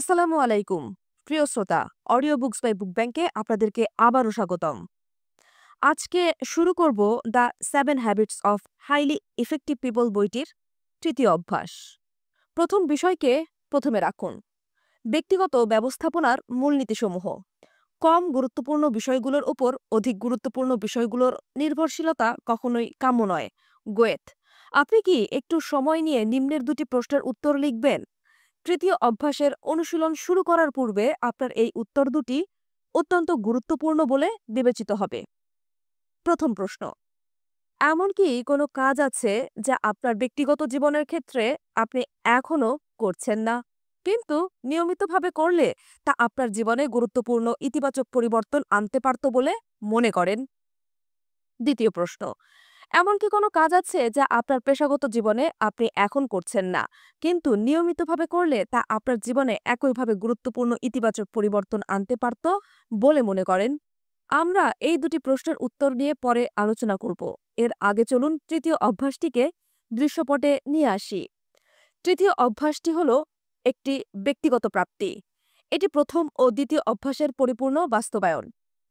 আসসালামু আলাইকুম প্রিয় শ্রোতা। অডিও বুকস বাই বুক ব্যাংকে আপনাদেরকে আবারও স্বাগতম। আজকে শুরু করব the 7 habits of highly effective people বইটির তৃতীয় অভ্যাস। প্রথম বিষয়কে প্রথমে রাখুন, ব্যক্তিগত ব্যবস্থাপনার মূলনীতিসমূহ। কম গুরুত্বপূর্ণ বিষয়গুলোর উপর অধিক গুরুত্বপূর্ণ বিষয়গুলোর নির্ভরশীলতা কখনোই কাম্য নয়। গোয়েত, আপনি কি একটু সময় নিয়ে নিম্নের দুটি প্রশ্নের উত্তর লিখবেন? তৃতীয় অভ্যাসের অনুশীলন শুরু করার পূর্বে আপনার এই উত্তর দুটি অত্যন্ত গুরুত্বপূর্ণ বলে বিবেচিত হবে। প্রথম প্রশ্ন, এমন কি কোনো কাজ আছে যা আপনার ব্যক্তিগত জীবনের ক্ষেত্রে আপনি এখনো করছেন না, কিন্তু নিয়মিতভাবে করলে তা আপনার জীবনে গুরুত্বপূর্ণ ইতিবাচক পরিবর্তন আনতে পারত বলে মনে করেন? দ্বিতীয় প্রশ্ন, এমন কি কোনো কাজ আছে যা আপনার পেশাগত জীবনে আপনি এখন করছেন না, কিন্তু নিয়মিতভাবে করলে তা আপনার জীবনে একইভাবে গুরুত্বপূর্ণ ইতিবাচক পরিবর্তন আনতে পারত বলে মনে করেন? আমরা এই দুটি প্রশ্নের উত্তর নিয়ে পরে আলোচনা করব। এর আগে চলুন তৃতীয় অভ্যাসটিকে দৃশ্যপটে নিয়ে আসি। তৃতীয় অভ্যাসটি হল একটি ব্যক্তিগত প্রাপ্তি। এটি প্রথম ও দ্বিতীয় অভ্যাসের পরিপূর্ণ বাস্তবায়ন।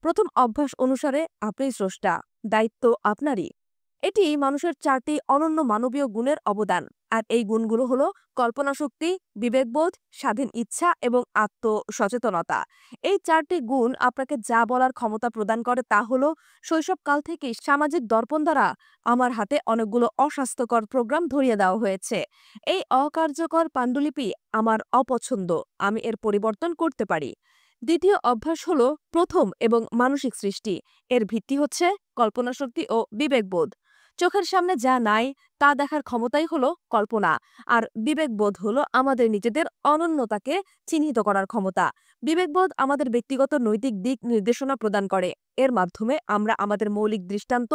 প্রথম অভ্যাস অনুসারে আপনিই স্রষ্টা, দায়িত্ব আপনারই। এটি মানুষের চারটি অনন্য মানবীয় গুণের অবদান, আর এই গুণগুলো হলো কল্পনাশক্তি, বিবেকবোধ, স্বাধীন ইচ্ছা এবং আত্মসচেতনতা। এই চারটি গুণ আপনাকে যা বলার ক্ষমতা প্রদান করে তা হলো, শৈশবকাল থেকেই সামাজিক দর্পণ দ্বারা আমার হাতে অনেকগুলো অস্বাস্থ্যকর প্রোগ্রাম ধরিয়ে দেওয়া হয়েছে। এই অকার্যকর পাণ্ডুলিপি আমার অপছন্দ, আমি এর পরিবর্তন করতে পারি। দ্বিতীয় অভ্যাস হলো প্রথম এবং মানসিক সৃষ্টি। এর ভিত্তি হচ্ছে কল্পনাশক্তি ও বিবেকবোধ। চোখের সামনে যা নাই তা দেখার ক্ষমতাই হলো কল্পনা, আর বিবেকবোধ হলো আমাদের নিজেদের অনন্যতাকে চিহ্নিত করার ক্ষমতা। বিবেকবোধ আমাদের ব্যক্তিগত নৈতিক দিক নির্দেশনা প্রদান করে। এর মাধ্যমে আমরা আমাদের মৌলিক দৃষ্টান্ত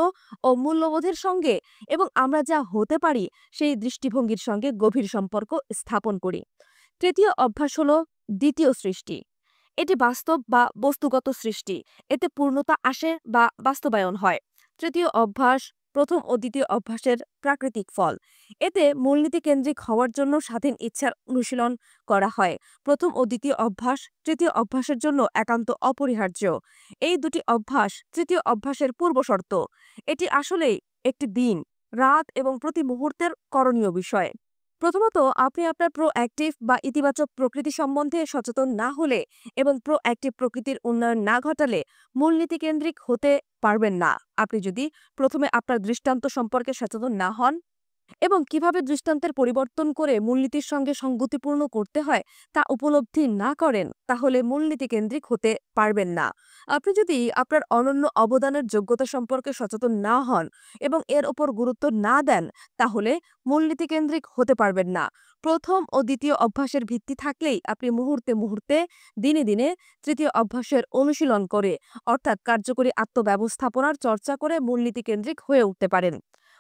ও মূল্যবোধের সঙ্গে এবং আমরা যা হতে পারি সেই দৃষ্টিভঙ্গির সঙ্গে গভীর সম্পর্ক স্থাপন করি। তৃতীয় অভ্যাস হলো দ্বিতীয় সৃষ্টি। এটি বাস্তব বা বস্তুগত সৃষ্টি। এতে পূর্ণতা আসে বা বাস্তবায়ন হয়। তৃতীয় অভ্যাস প্রথম ও দ্বিতীয় অভ্যাসের প্রাকৃতিক ফল। এতে মূলনীতি কেন্দ্রিক হওয়ার জন্য স্বাধীন ইচ্ছার অনুশীলন করা হয়। প্রথম ও দ্বিতীয় অভ্যাস তৃতীয় অভ্যাসের জন্য একান্ত অপরিহার্য। এই দুটি অভ্যাস তৃতীয় অভ্যাসের পূর্বশর্ত। এটি আসলেই একটি দিন, রাত এবং প্রতি মুহূর্তের করণীয় বিষয়। প্রথমত, আপনি আপনার প্রোঅ্যাক্টিভ বা ইতিবাচক প্রকৃতি সম্বন্ধে সচেতন না হলে এবং প্রোঅ্যাক্টিভ প্রকৃতির উন্নয়ন না ঘটালে মূলনীতি কেন্দ্রিক হতে পারবেন না। আপনি যদি প্রথমে আপনার দৃষ্টান্ত সম্পর্কে সচেতন না হন এবং কিভাবে দৃষ্টান্তের পরিবর্তন করে মূলনীতির সঙ্গে সঙ্গতিপূর্ণ করতে হয় তা উপলব্ধি না করেন, তাহলে মূলনীতি কেন্দ্রিক হতে পারবেন না। আপনি যদি আপনার অনন্য অবদানের যোগ্যতা সম্পর্কে সচেতন না হন এবং এর ওপর গুরুত্ব না দেন, তাহলে মূলনীতি কেন্দ্রিক হতে পারবেন না। প্রথম ও দ্বিতীয় অভ্যাসের ভিত্তি থাকলেই আপনি মুহূর্তে মুহূর্তে, দিনে দিনে তৃতীয় অভ্যাসের অনুশীলন করে, অর্থাৎ কার্যকরী আত্মব্যবস্থাপনার চর্চা করে মূলনীতি কেন্দ্রিক হয়ে উঠতে পারেন।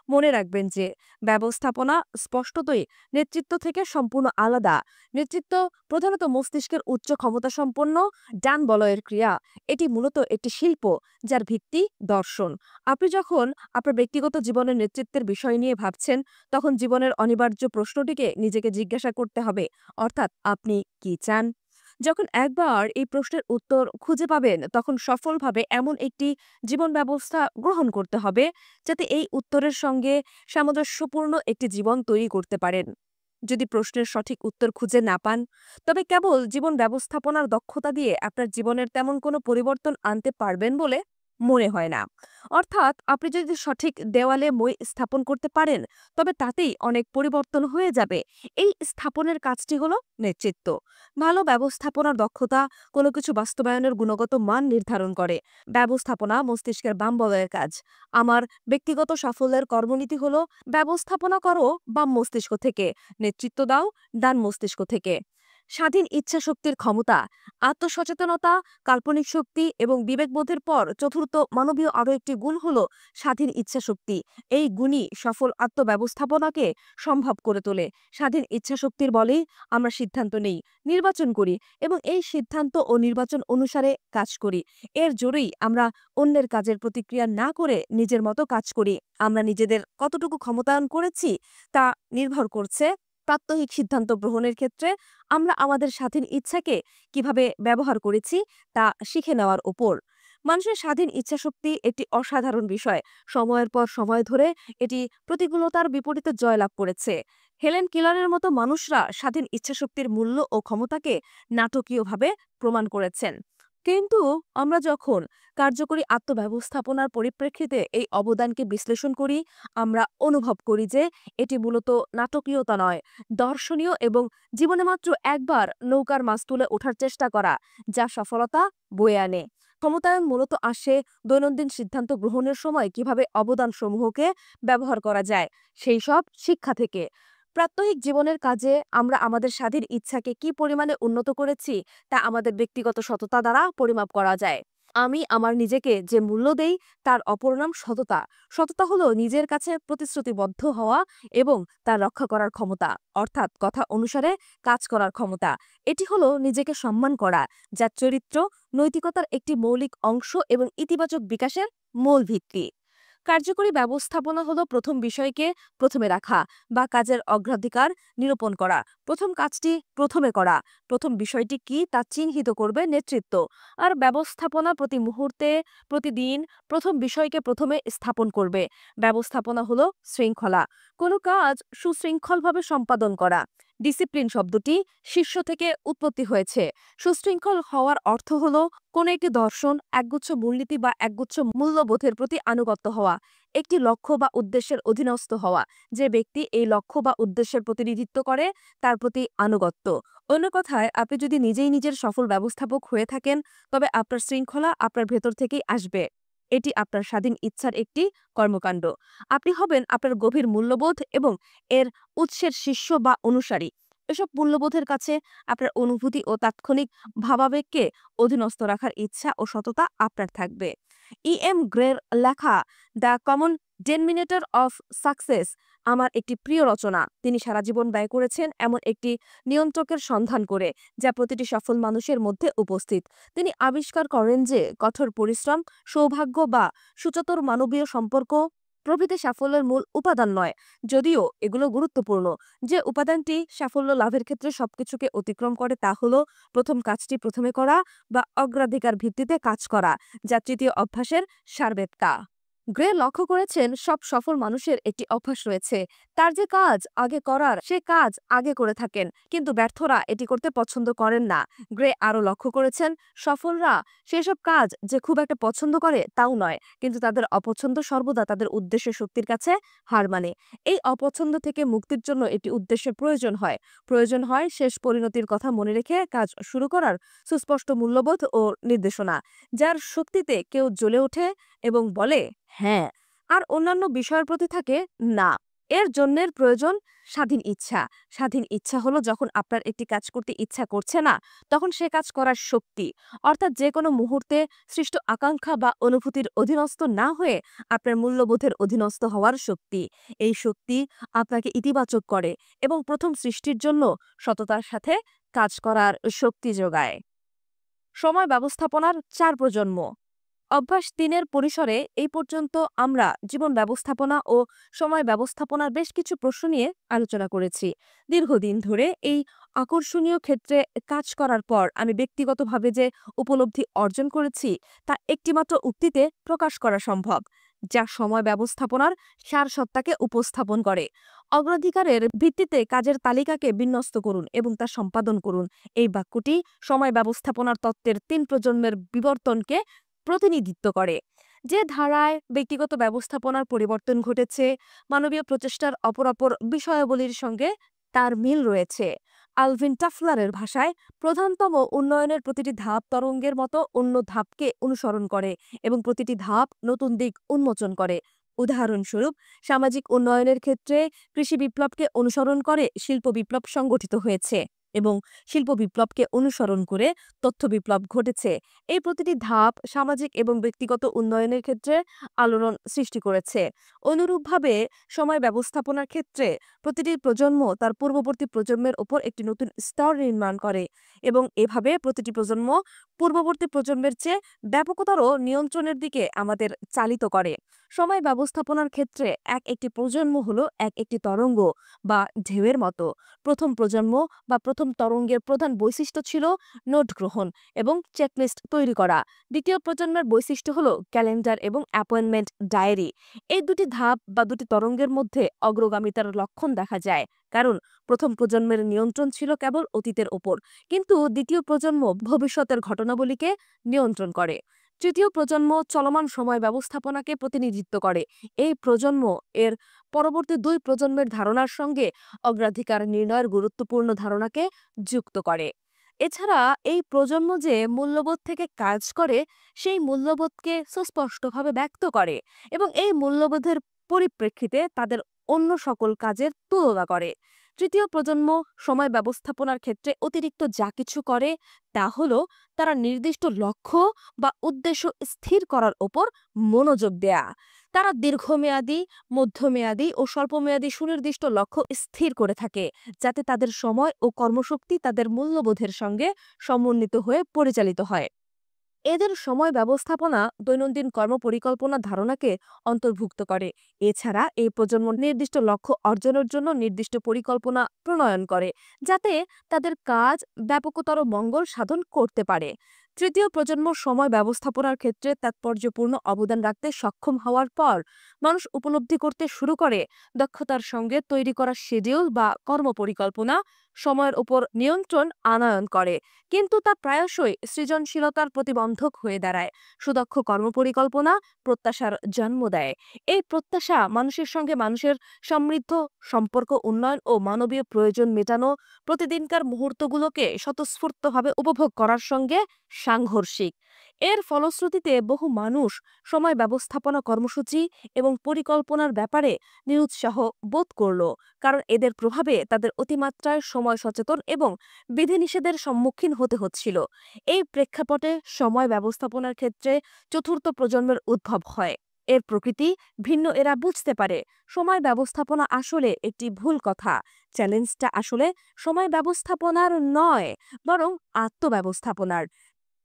মনে রাখবেন যে ব্যবস্থাপনা স্পষ্টতই নেতৃত্ব থেকে সম্পূর্ণ আলাদা। নেতৃত্ব প্রধানত মস্তিষ্কের উচ্চ ক্ষমতাসম্পন্ন ডান বলয়ের ক্রিয়া। এটি মূলত একটি শিল্প যার ভিত্তি দর্শন। আপনি যখন আপনার ব্যক্তিগত জীবনের নেতৃত্বের বিষয় নিয়ে ভাবছেন, তখন জীবনের অনিবার্য প্রশ্নটিকে নিজেকে জিজ্ঞাসা করতে হবে, অর্থাৎ আপনি কি চান? যখন একবার এই প্রশ্নের উত্তর খুঁজে পাবেন, তখন সফলভাবে এমন একটি জীবন ব্যবস্থা গ্রহণ করতে হবে যাতে এই উত্তরের সঙ্গে সামঞ্জস্যপূর্ণ একটি জীবন তৈরি করতে পারেন। যদি প্রশ্নের সঠিক উত্তর খুঁজে না পান, তবে কেবল জীবন ব্যবস্থাপনার দক্ষতা দিয়ে আপনার জীবনের তেমন কোনো পরিবর্তন আনতে পারবেন বলে মনে হয় না। অর্থাৎ আপনি যদি সঠিক দেওয়ালে মই স্থাপন করতে পারেন, তবে তাতেই অনেক পরিবর্তন হয়ে যাবে। এই স্থাপনের কাজটি হলো নেতৃত্ব। ভালো ব্যবস্থাপনার দক্ষতা কোনো কিছু বাস্তবায়নের গুণগত মান নির্ধারণ করে। ব্যবস্থাপনা মস্তিষ্কের বাম বলয়ের কাজ। আমার ব্যক্তিগত সাফল্যের কর্মনীতি হলো, ব্যবস্থাপনা করো বাম মস্তিষ্ক থেকে, নেতৃত্ব দাও ডান মস্তিষ্ক থেকে। স্বাধীন ইচ্ছা শক্তির ক্ষমতা, আত্মসচেতনতা, কাল্পনিক শক্তি এবং বিবেকবোধের পর চতুর্থ মানবীয় আরও একটি গুণ হল স্বাধীন ইচ্ছা শক্তি। এই গুণই সফল আত্মব্যবস্থাপনাকে সম্ভব করে তোলে। স্বাধীন ইচ্ছা শক্তির বলেই আমরা সিদ্ধান্ত নেই, নির্বাচন করি এবং এই সিদ্ধান্ত ও নির্বাচন অনুসারে কাজ করি। এর জোরেই আমরা অন্যের কাজের প্রতিক্রিয়া না করে নিজের মতো কাজ করি। আমরা নিজেদের কতটুকু ক্ষমতায়ন করেছি তা নির্ভর করছে প্রাত্যহিক সিদ্ধান্ত গ্রহণের ক্ষেত্রে আমরা আমাদের স্বাধীন ইচ্ছাকে কিভাবে ব্যবহার করেছি তা শিখে নেওয়ার উপর। মানুষের স্বাধীন ইচ্ছাশক্তি একটি অসাধারণ বিষয়। সময়ের পর সময় ধরে এটি প্রতিকূলতার বিপরীতে জয়লাভ করেছে। হেলেন কেলারের মতো মানুষরা স্বাধীন ইচ্ছাশক্তির মূল্য ও ক্ষমতাকে নাটকীয়ভাবে প্রমাণ করেছেন। কিন্তু আমরা যখন কার্যকরী আত্মব্যবস্থাপনার পরিপ্রেক্ষিতে এই অবদানকে বিশ্লেষণ করি, আমরা অনুভব করি যে এটি মূলত নাটকীয়তা নয়, দর্শনীয় এবং জীবনে মাত্র একবার নৌকার মাছ তুলে ওঠার চেষ্টা করা, যা সফলতা বয়ে আনে। ক্ষমতায়ন মূলত আসে দৈনন্দিন সিদ্ধান্ত গ্রহণের সময় কিভাবে অবদানসমূহকে ব্যবহার করা যায় সেই সব শিক্ষা থেকে। প্রাত্যহিক জীবনের কাজে আমরা আমাদের স্বাধীন ইচ্ছাকে কি পরিমাণে উন্নত করেছি তা আমাদের ব্যক্তিগত সততা দ্বারা পরিমাপ করা যায়। আমি আমার নিজেকে যে মূল্য দেই তার অপর নাম সততা। সততা হলো নিজের কাছে প্রতিশ্রুতিবদ্ধ হওয়া এবং তা রক্ষা করার ক্ষমতা, অর্থাৎ কথা অনুসারে কাজ করার ক্ষমতা। এটি হলো নিজেকে সম্মান করা, যা চরিত্র নৈতিকতার একটি মৌলিক অংশ এবং ইতিবাচক বিকাশের মূল ভিত্তি। কার্যকরী ব্যবস্থাপনা হলো প্রথম বিষয়কে প্রথমে রাখা বা কাজের অগ্রাধিকার নিরূপণ করা। প্রথম কাজটি প্রথমে করা, প্রথম বিষয়টি কি তা চিহ্নিত করবে নেতৃত্ব। আর ব্যবস্থাপনা প্রতি মুহূর্তে, প্রতিদিন প্রথম বিষয়কে প্রথমে স্থাপন করবে। ব্যবস্থাপনা হলো শৃঙ্খলা, কোনো কাজ সুশৃঙ্খলভাবে সম্পাদন করা। ডিসিপ্লিন শব্দটি শীর্ষ থেকে উৎপত্তি হয়েছে। সুশৃঙ্খল হওয়ার অর্থ হলো কোনো একটি দর্শন, একগুচ্ছ মূলনীতি বা একগুচ্ছ মূল্যবোধের প্রতি আনুগত্য হওয়া, একটি লক্ষ্য বা উদ্দেশ্যের অধীনস্থ হওয়া। যে ব্যক্তি এই লক্ষ্য বা উদ্দেশ্যের প্রতিনিধিত্ব করে তার প্রতি আনুগত্য। অন্য কথায়, আপনি যদি নিজেই নিজের সফল ব্যবস্থাপক হয়ে থাকেন, তবে আপনার শৃঙ্খলা আপনার ভেতর থেকেই আসবে। এটি আপনার স্বাধীন ইচ্ছার একটি কর্মকাণ্ড। আপনি হবেন আপনার গভীর মূল্যবোধ এবং এর উৎসের শিষ্য বা অনুসারী। এসব মূল্যবোধের কাছে আপনার অনুভূতি ও তাৎক্ষণিক ভাবাবেগকে অধীনস্থ রাখার ইচ্ছা ও সততা আপনার থাকবে। এম গ্রের লেখা দ্য কমন ডেনমিনেটর অফ সাকসেস আমার একটি প্রিয় রচনা। তিনি সারা জীবন ব্যয় করেছেন এমন একটি নিয়ন্ত্রকের সন্ধান করে, যা প্রতিটি সফল মানুষের মধ্যে উপস্থিত। তিনি আবিষ্কার করেন যে কঠোর পরিশ্রম, সৌভাগ্য বা সুচতুর মানবীয় সম্পর্ক প্রভৃতি সাফল্যের মূল উপাদান নয়, যদিও এগুলো গুরুত্বপূর্ণ। যে উপাদানটি সাফল্য লাভের ক্ষেত্রে সবকিছুকে অতিক্রম করে তা হলো প্রথম কাজটি প্রথমে করা বা অগ্রাধিকার ভিত্তিতে কাজ করা, যা তৃতীয় অভ্যাসের সারবেত্তা। গ্রে লক্ষ্য করেছেন সব সফল মানুষের একটি অভ্যাস রয়েছে। তার যে কাজ আগে করার সে কাজ আগে করে থাকেন, কিন্তু ব্যর্থরা এটি করতে পছন্দ করেন না। গ্রে আরও লক্ষ্য করেছেন সফলরা সেসব কাজ যে খুব একটা পছন্দ করে তাও নয়, কিন্তু তাদের অপছন্দ সর্বদা তাদের উদ্দেশ্যের শক্তির কাছে হার মানে। এই অপছন্দ থেকে মুক্তির জন্য একটি উদ্দেশ্যের প্রয়োজন হয় শেষ পরিণতির কথা মনে রেখে কাজ শুরু করার সুস্পষ্ট মূল্যবোধ ও নির্দেশনা, যার শক্তিতে কেউ জ্বলে ওঠে এবং বলে হ্যাঁ, আর অন্যান্য বিষয়ের প্রতি থাকে না। এর জন্যের প্রয়োজন স্বাধীন ইচ্ছা। স্বাধীন ইচ্ছা হলো যখন আপনার একটি কাজ করতে ইচ্ছা করছে না, তখন সে কাজ করার শক্তি, অর্থাৎ যে কোনো মুহূর্তে সৃষ্ট আকাঙ্ক্ষা বা অনুভূতির অধীনস্থ না হয়ে আপনার মূল্যবোধের অধীনস্থ হওয়ার শক্তি। এই শক্তি আপনাকে ইতিবাচক করে এবং প্রথম সৃষ্টির জন্য সততার সাথে কাজ করার শক্তি যোগায়। সময় ব্যবস্থাপনার 4 প্রজন্ম। অভ্যাস 3-এর পরিসরে এই পর্যন্ত আমরা জীবন ব্যবস্থাপনা ও সময় ব্যবস্থাপনার বেশ কিছু প্রশ্ন নিয়ে আলোচনা করেছি। দীর্ঘদিন ধরে এই আকর্ষণীয় ক্ষেত্রে কাজ করার পর আমি ব্যক্তিগতভাবে যে উপলব্ধি অর্জন করেছি তা একটিমাত্র উক্তিতে প্রকাশ করা সম্ভব, যা সময় ব্যবস্থাপনার সারসত্তাকে উপস্থাপন করে। অগ্রাধিকারের ভিত্তিতে কাজের তালিকাকে বিন্যস্ত করুন এবং তা সম্পাদন করুন। এই বাক্যটি সময় ব্যবস্থাপনার তত্ত্বের 3 প্রজন্মের বিবর্তনকে প্রতিনিধিত্ব করে। যে ধারায় ব্যক্তিগত ব্যবস্থাপনার পরিবর্তন ঘটেছে, মানবীয় প্রচেষ্টার অপরাপর বিষয়াবলীর সঙ্গে তার মিল রয়েছে। আলভিন টাফলারের ভাষায়, প্রধানতম উন্নয়নের প্রতিটি ধাপ তরঙ্গের মতো অন্য ধাপকে অনুসরণ করে এবং প্রতিটি ধাপ নতুন দিক উন্মোচন করে। উদাহরণস্বরূপ, সামাজিক উন্নয়নের ক্ষেত্রে কৃষি বিপ্লবকে অনুসরণ করে শিল্প বিপ্লব সংগঠিত হয়েছে এবং শিল্প বিপ্লবকে অনুসরণ করে তথ্য বিপ্লব ঘটেছে। এই প্রতিটি ধাপ সামাজিক এবং ব্যক্তিগত উন্নয়নের ক্ষেত্রে আলোড়ন সৃষ্টি করেছে। অনুরূপভাবে সময় ব্যবস্থাপনার ক্ষেত্রে প্রতিটি প্রজন্ম তার পূর্ববর্তী প্রজন্মের ওপর একটি নতুন স্তর নির্মাণ করে এবং এভাবে প্রতিটি প্রজন্ম পূর্ববর্তী প্রজন্মের চেয়ে ব্যাপকতর নিয়ন্ত্রণের দিকে আমাদের চালিত করে। সময় ব্যবস্থাপনার ক্ষেত্রে একটি প্রজন্ম হলো একটি তরঙ্গ বা ঢেউয়ের মতো। প্রথম প্রজন্ম বা প্রথম তরঙ্গের প্রধান বৈশিষ্ট্য ছিল নোট গ্রহণ এবং চেকলিস্ট তৈরি করা। দ্বিতীয় প্রজন্মের বৈশিষ্ট্য হলো ক্যালেন্ডার এবং অ্যাপয়েন্টমেন্ট ডায়েরি। এই দুটি ধাপ বা দুটি তরঙ্গের মধ্যে অগ্রগামিতার লক্ষণ দেখা যায়, কারণ প্রথম প্রজন্মের নিয়ন্ত্রণ ছিল কেবল অতীতের ওপর, কিন্তু দ্বিতীয় প্রজন্ম ভবিষ্যতের ঘটনাবলীকে নিয়ন্ত্রণ করে। তৃতীয় প্রজন্ম চলমান সময় ব্যবস্থাপনাকে প্রতিনিধিত্ব করে। এই প্রজন্ম এর পরবর্তী দুই প্রজন্মের ধারণার সঙ্গে অগ্রাধিকার নির্ণয়ের গুরুত্বপূর্ণ ধারণাকে যুক্ত করে। এছাড়া এই প্রজন্ম যে মূল্যবোধ থেকে কাজ করে, সেই মূল্যবোধকে সুস্পষ্টভাবে ব্যক্ত করে এবং এই মূল্যবোধের পরিপ্রেক্ষিতে তাদের অন্য সকল কাজের তুলনা করে। তৃতীয় প্রজন্ম সময় ব্যবস্থাপনার ক্ষেত্রে অতিরিক্ত যা কিছু করে তা হলো তারা নির্দিষ্ট লক্ষ্য বা উদ্দেশ্য স্থির করার ওপর মনোযোগ দেয়া। তারা দীর্ঘমেয়াদী, মধ্যমেয়াদী ও স্বল্পমেয়াদী সুনির্দিষ্ট লক্ষ্য স্থির করে থাকে, যাতে তাদের সময় ও কর্মশক্তি তাদের মূল্যবোধের সঙ্গে সমন্বিত হয়ে পরিচালিত হয়। এদের সময় ব্যবস্থাপনা দৈনন্দিন কর্মপরিকল্পনা ধারণাকে অন্তর্ভুক্ত করে। এছাড়া এই প্রজন্ম নির্দিষ্ট লক্ষ্য অর্জনের জন্য নির্দিষ্ট পরিকল্পনা প্রণয়ন করে, যাতে তাদের কাজ ব্যাপকতর মঙ্গল সাধন করতে পারে। তৃতীয় প্রজন্ম সময় ব্যবস্থাপনার ক্ষেত্রে তাৎপর্যপূর্ণ অবদান রাখতে সক্ষম হওয়ার পর মানুষ উপলব্ধি করতে শুরু করে দক্ষতার সঙ্গে তৈরি করা শিডিউল বা কর্মপরিকল্পনা সময়ের উপর নিয়ন্ত্রণ আনয়ন করে, কিন্তু তা প্রায়শই সৃজনশীলতার প্রতিবন্ধক হয়ে দাঁড়ায়। সুদক্ষ কর্মপরিকল্পনা প্রত্যাশার জন্ম দেয়। এই প্রত্যাশা মানুষের সঙ্গে মানুষের সমৃদ্ধ সম্পর্ক উন্নয়ন ও মানবীয় প্রয়োজন মেটানো প্রতিদিনকার মুহূর্তগুলোকে স্বতঃস্ফূর্তভাবে উপভোগ করার সঙ্গে সাংঘর্ষিক। এর ফলশ্রুতিতে বহু মানুষ সময় ব্যবস্থাপনা কর্মসূচি এবং পরিকল্পনার ব্যাপারে নিরুৎসাহ বোধ করল, কারণ এদের প্রভাবে তাদের অতিমাত্রায় সময় সচেতন এবং বিধিনিষেধের সম্মুখীন হতে হচ্ছিল। এই প্রেক্ষাপটে সময় ব্যবস্থাপনার ক্ষেত্রে চতুর্থ প্রজন্মের উদ্ভব হয়। এর প্রকৃতি ভিন্ন। এরা বুঝতে পারে সময় ব্যবস্থাপনা আসলে একটি ভুল কথা। চ্যালেঞ্জটা আসলে সময় ব্যবস্থাপনার নয়, বরং আত্মব্যবস্থাপনার।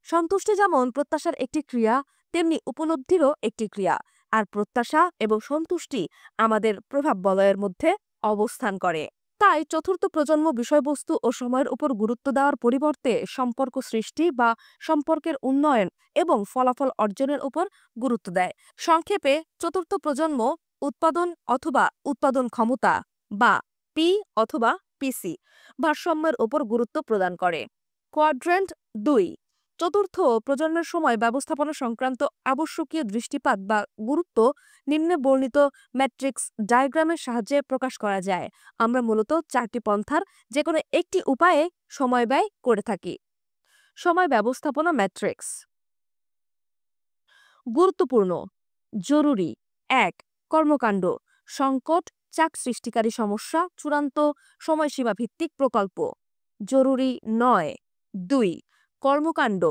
সন্তুষ্টি যেমন প্রত্যাশার একটি ক্রিয়া, তেমনি উপলব্ধিরও একটি ক্রিয়া। আর প্রত্যাশা এবং সন্তুষ্টি আমাদের প্রভাব বলয়ের মধ্যে অবস্থান করে। তাই চতুর্থ প্রজন্ম বিষয়বস্তু ও সময়ের উপর গুরুত্ব দেওয়ার পরিবর্তে সম্পর্ক সৃষ্টি বা সম্পর্কের উন্নয়ন এবং ফলাফল অর্জনের উপর গুরুত্ব দেয়। সংক্ষেপে, চতুর্থ প্রজন্ম উৎপাদন অথবা উৎপাদন ক্ষমতা বা পি অথবা পিসি ভারসাম্যের উপর গুরুত্ব প্রদান করে। কোয়াড্রেন্ট ২। চতুর্থ প্রজন্মের সময় ব্যবস্থাপনা সংক্রান্ত আবশ্যকীয় দৃষ্টিপাত বা গুরুত্ব নিম্নে বর্ণিত ম্যাট্রিক্স ডায়াগ্রামের সাহায্যে প্রকাশ করা যায়। আমরা মূলত ৪টি পন্থার যে কোনো একটি উপায়ে সময় ব্যয় করে থাকি। সময় ব্যবস্থাপনা ম্যাট্রিক্স। গুরুত্বপূর্ণ, জরুরি ১. কর্মকাণ্ড, সংকট, চাপ সৃষ্টিকারী সমস্যা, চূড়ান্ত সময়সীমা ভিত্তিক প্রকল্প। জরুরি নয়। ২. কর্মকাণ্ড,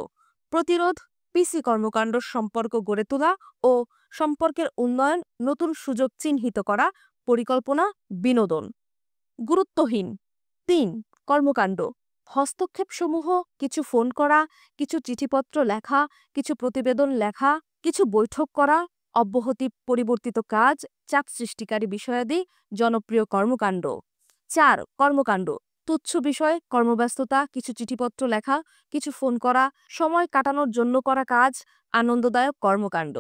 প্রতিরোধ, পিসি কর্মকাণ্ড সম্পর্ক গড়ে তোলা ও সম্পর্কের উন্নয়ন, নতুন সুযোগ চিহ্নিত করা, পরিকল্পনা, বিনোদন। গুরুত্বহীন ৩. কর্মকাণ্ড, হস্তক্ষেপসমূহ, কিছু ফোন করা, কিছু চিঠিপত্র লেখা, কিছু প্রতিবেদন লেখা, কিছু বৈঠক করা, অব্যাহতি পরিবর্তিত কাজ, চাপ সৃষ্টিকারী বিষয়াদি, জনপ্রিয় কর্মকাণ্ড। ৪. কর্মকাণ্ড, তুচ্ছ বিষয়, কর্মব্যস্ততা, কিছু চিঠিপত্র লেখা, কিছু ফোন করা, সময় কাটানোর জন্য করা কাজ, আনন্দদায়ক কর্মকাণ্ড।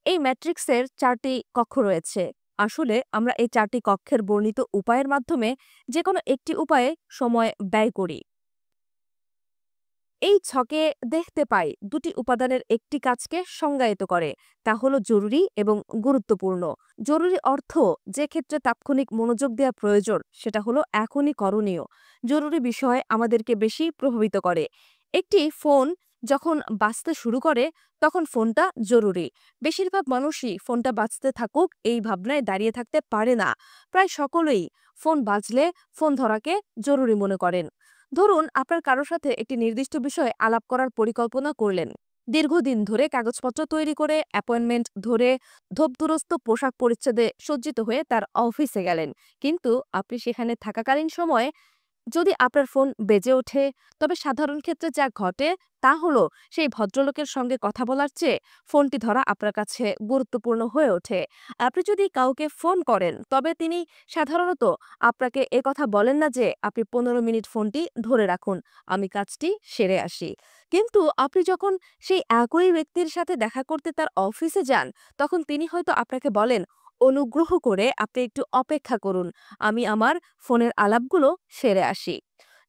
এই ম্যাট্রিক্সের ৪টি কক্ষ রয়েছে। আসলে আমরা এই ৪টি কক্ষের বর্ণিত উপায়ের মাধ্যমে যে কোনো একটি উপায়ে সময় ব্যয় করি। এই ছকে দেখতে পাই দুটি উপাদানের একটি কাজকে সংজ্ঞায়িত করে, তা হলো জরুরি এবং গুরুত্বপূর্ণ। জরুরি অর্থ যে ক্ষেত্রে তাৎক্ষণিক মনোযোগ দেওয়া প্রয়োজন, সেটা হলো এখনই করণীয়। জরুরি বিষয় আমাদেরকে বেশি প্রভাবিত করে। একটি ফোন যখন বাজতে শুরু করে, তখন ফোনটা জরুরি। বেশিরভাগ মানুষই ফোনটা বাজতে থাকুক এই ভাবনায় দাঁড়িয়ে থাকতে পারে না। প্রায় সকলেই ফোন বাজলে ফোন ধরাকে জরুরি মনে করেন। ধরুন, আপনার কারোর সাথে একটি নির্দিষ্ট বিষয়ে আলাপ করার পরিকল্পনা করলেন। দীর্ঘদিন ধরে কাগজপত্র তৈরি করে, অ্যাপয়েন্টমেন্ট ধরে, ধোপদুরস্ত পোশাক পরিচ্ছদে সজ্জিত হয়ে তার অফিসে গেলেন, কিন্তু আপনি সেখানে থাকাকালীন সময়ে যদি আপনার ফোন বেজে ওঠে, তবে সাধারণ ক্ষেত্রে যা ঘটে তা হলো সেই ভদ্রলোকের সঙ্গে কথা বলার চেয়ে ফোনটি ধরা আপনার কাছে গুরুত্বপূর্ণ হয়ে ওঠে। আপনি যদি কাউকে ফোন করেন, তবে তিনি সাধারণত আপনাকে কথা বলেন না যে আপনি 15 মিনিট ফোনটি ধরে রাখুন, আমি কাজটি সেরে আসি। কিন্তু আপনি যখন সেই একই ব্যক্তির সাথে দেখা করতে তার অফিসে যান, তখন তিনি হয়তো আপনাকে বলেন, অনুগ্রহ করে আপনি একটু অপেক্ষা করুন, আমি আমার ফোনের আলাপগুলো সেরে আসি।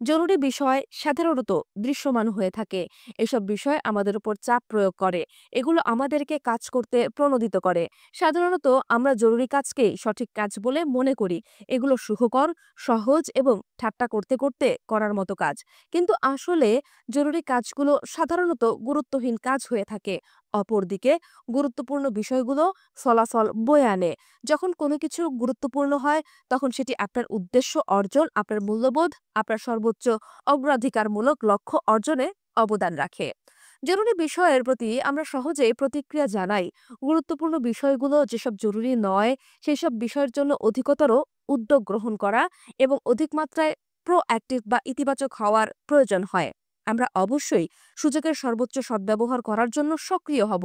জরুরি বিষয় সাধারণত দৃশ্যমান হয়ে থাকে। এসব বিষয় আমাদের উপর চাপ প্রয়োগ করে, এগুলো আমাদেরকে কাজ করতে প্রণোদিত করে। সাধারণত আমরা জরুরি কাজকেই সঠিক কাজ বলে মনে করি। এগুলো সুখকর, সহজ এবং ঠাট্টা করতে করতে করার মতো কাজ। কিন্তু আসলে জরুরি কাজগুলো সাধারণত গুরুত্বহীন কাজ হয়ে থাকে। অপরদিকে গুরুত্বপূর্ণ বিষয়গুলো ফলাফল বয়ে আনে। যখন কোনো কিছু গুরুত্বপূর্ণ হয়, তখন সেটি আপনার উদ্দেশ্য অর্জন, আপনার মূল্যবোধ, আপনার সর্বোচ্চ অগ্রাধিকারমূলক লক্ষ্য অর্জনে অবদান রাখে। জরুরি বিষয়ের প্রতি আমরা সহজেই প্রতিক্রিয়া জানাই। গুরুত্বপূর্ণ বিষয়গুলো যেসব জরুরি নয়, সেসব বিষয়ের জন্য অধিকতর উদ্যোগ গ্রহণ করা এবং অধিক মাত্রায় প্রোঅ্যাক্টিভ বা ইতিবাচক হওয়ার প্রয়োজন হয়। আমরা অবশ্যই সুযোগের সর্বোচ্চ সদ্ব্যবহার করার জন্য সক্রিয় হব।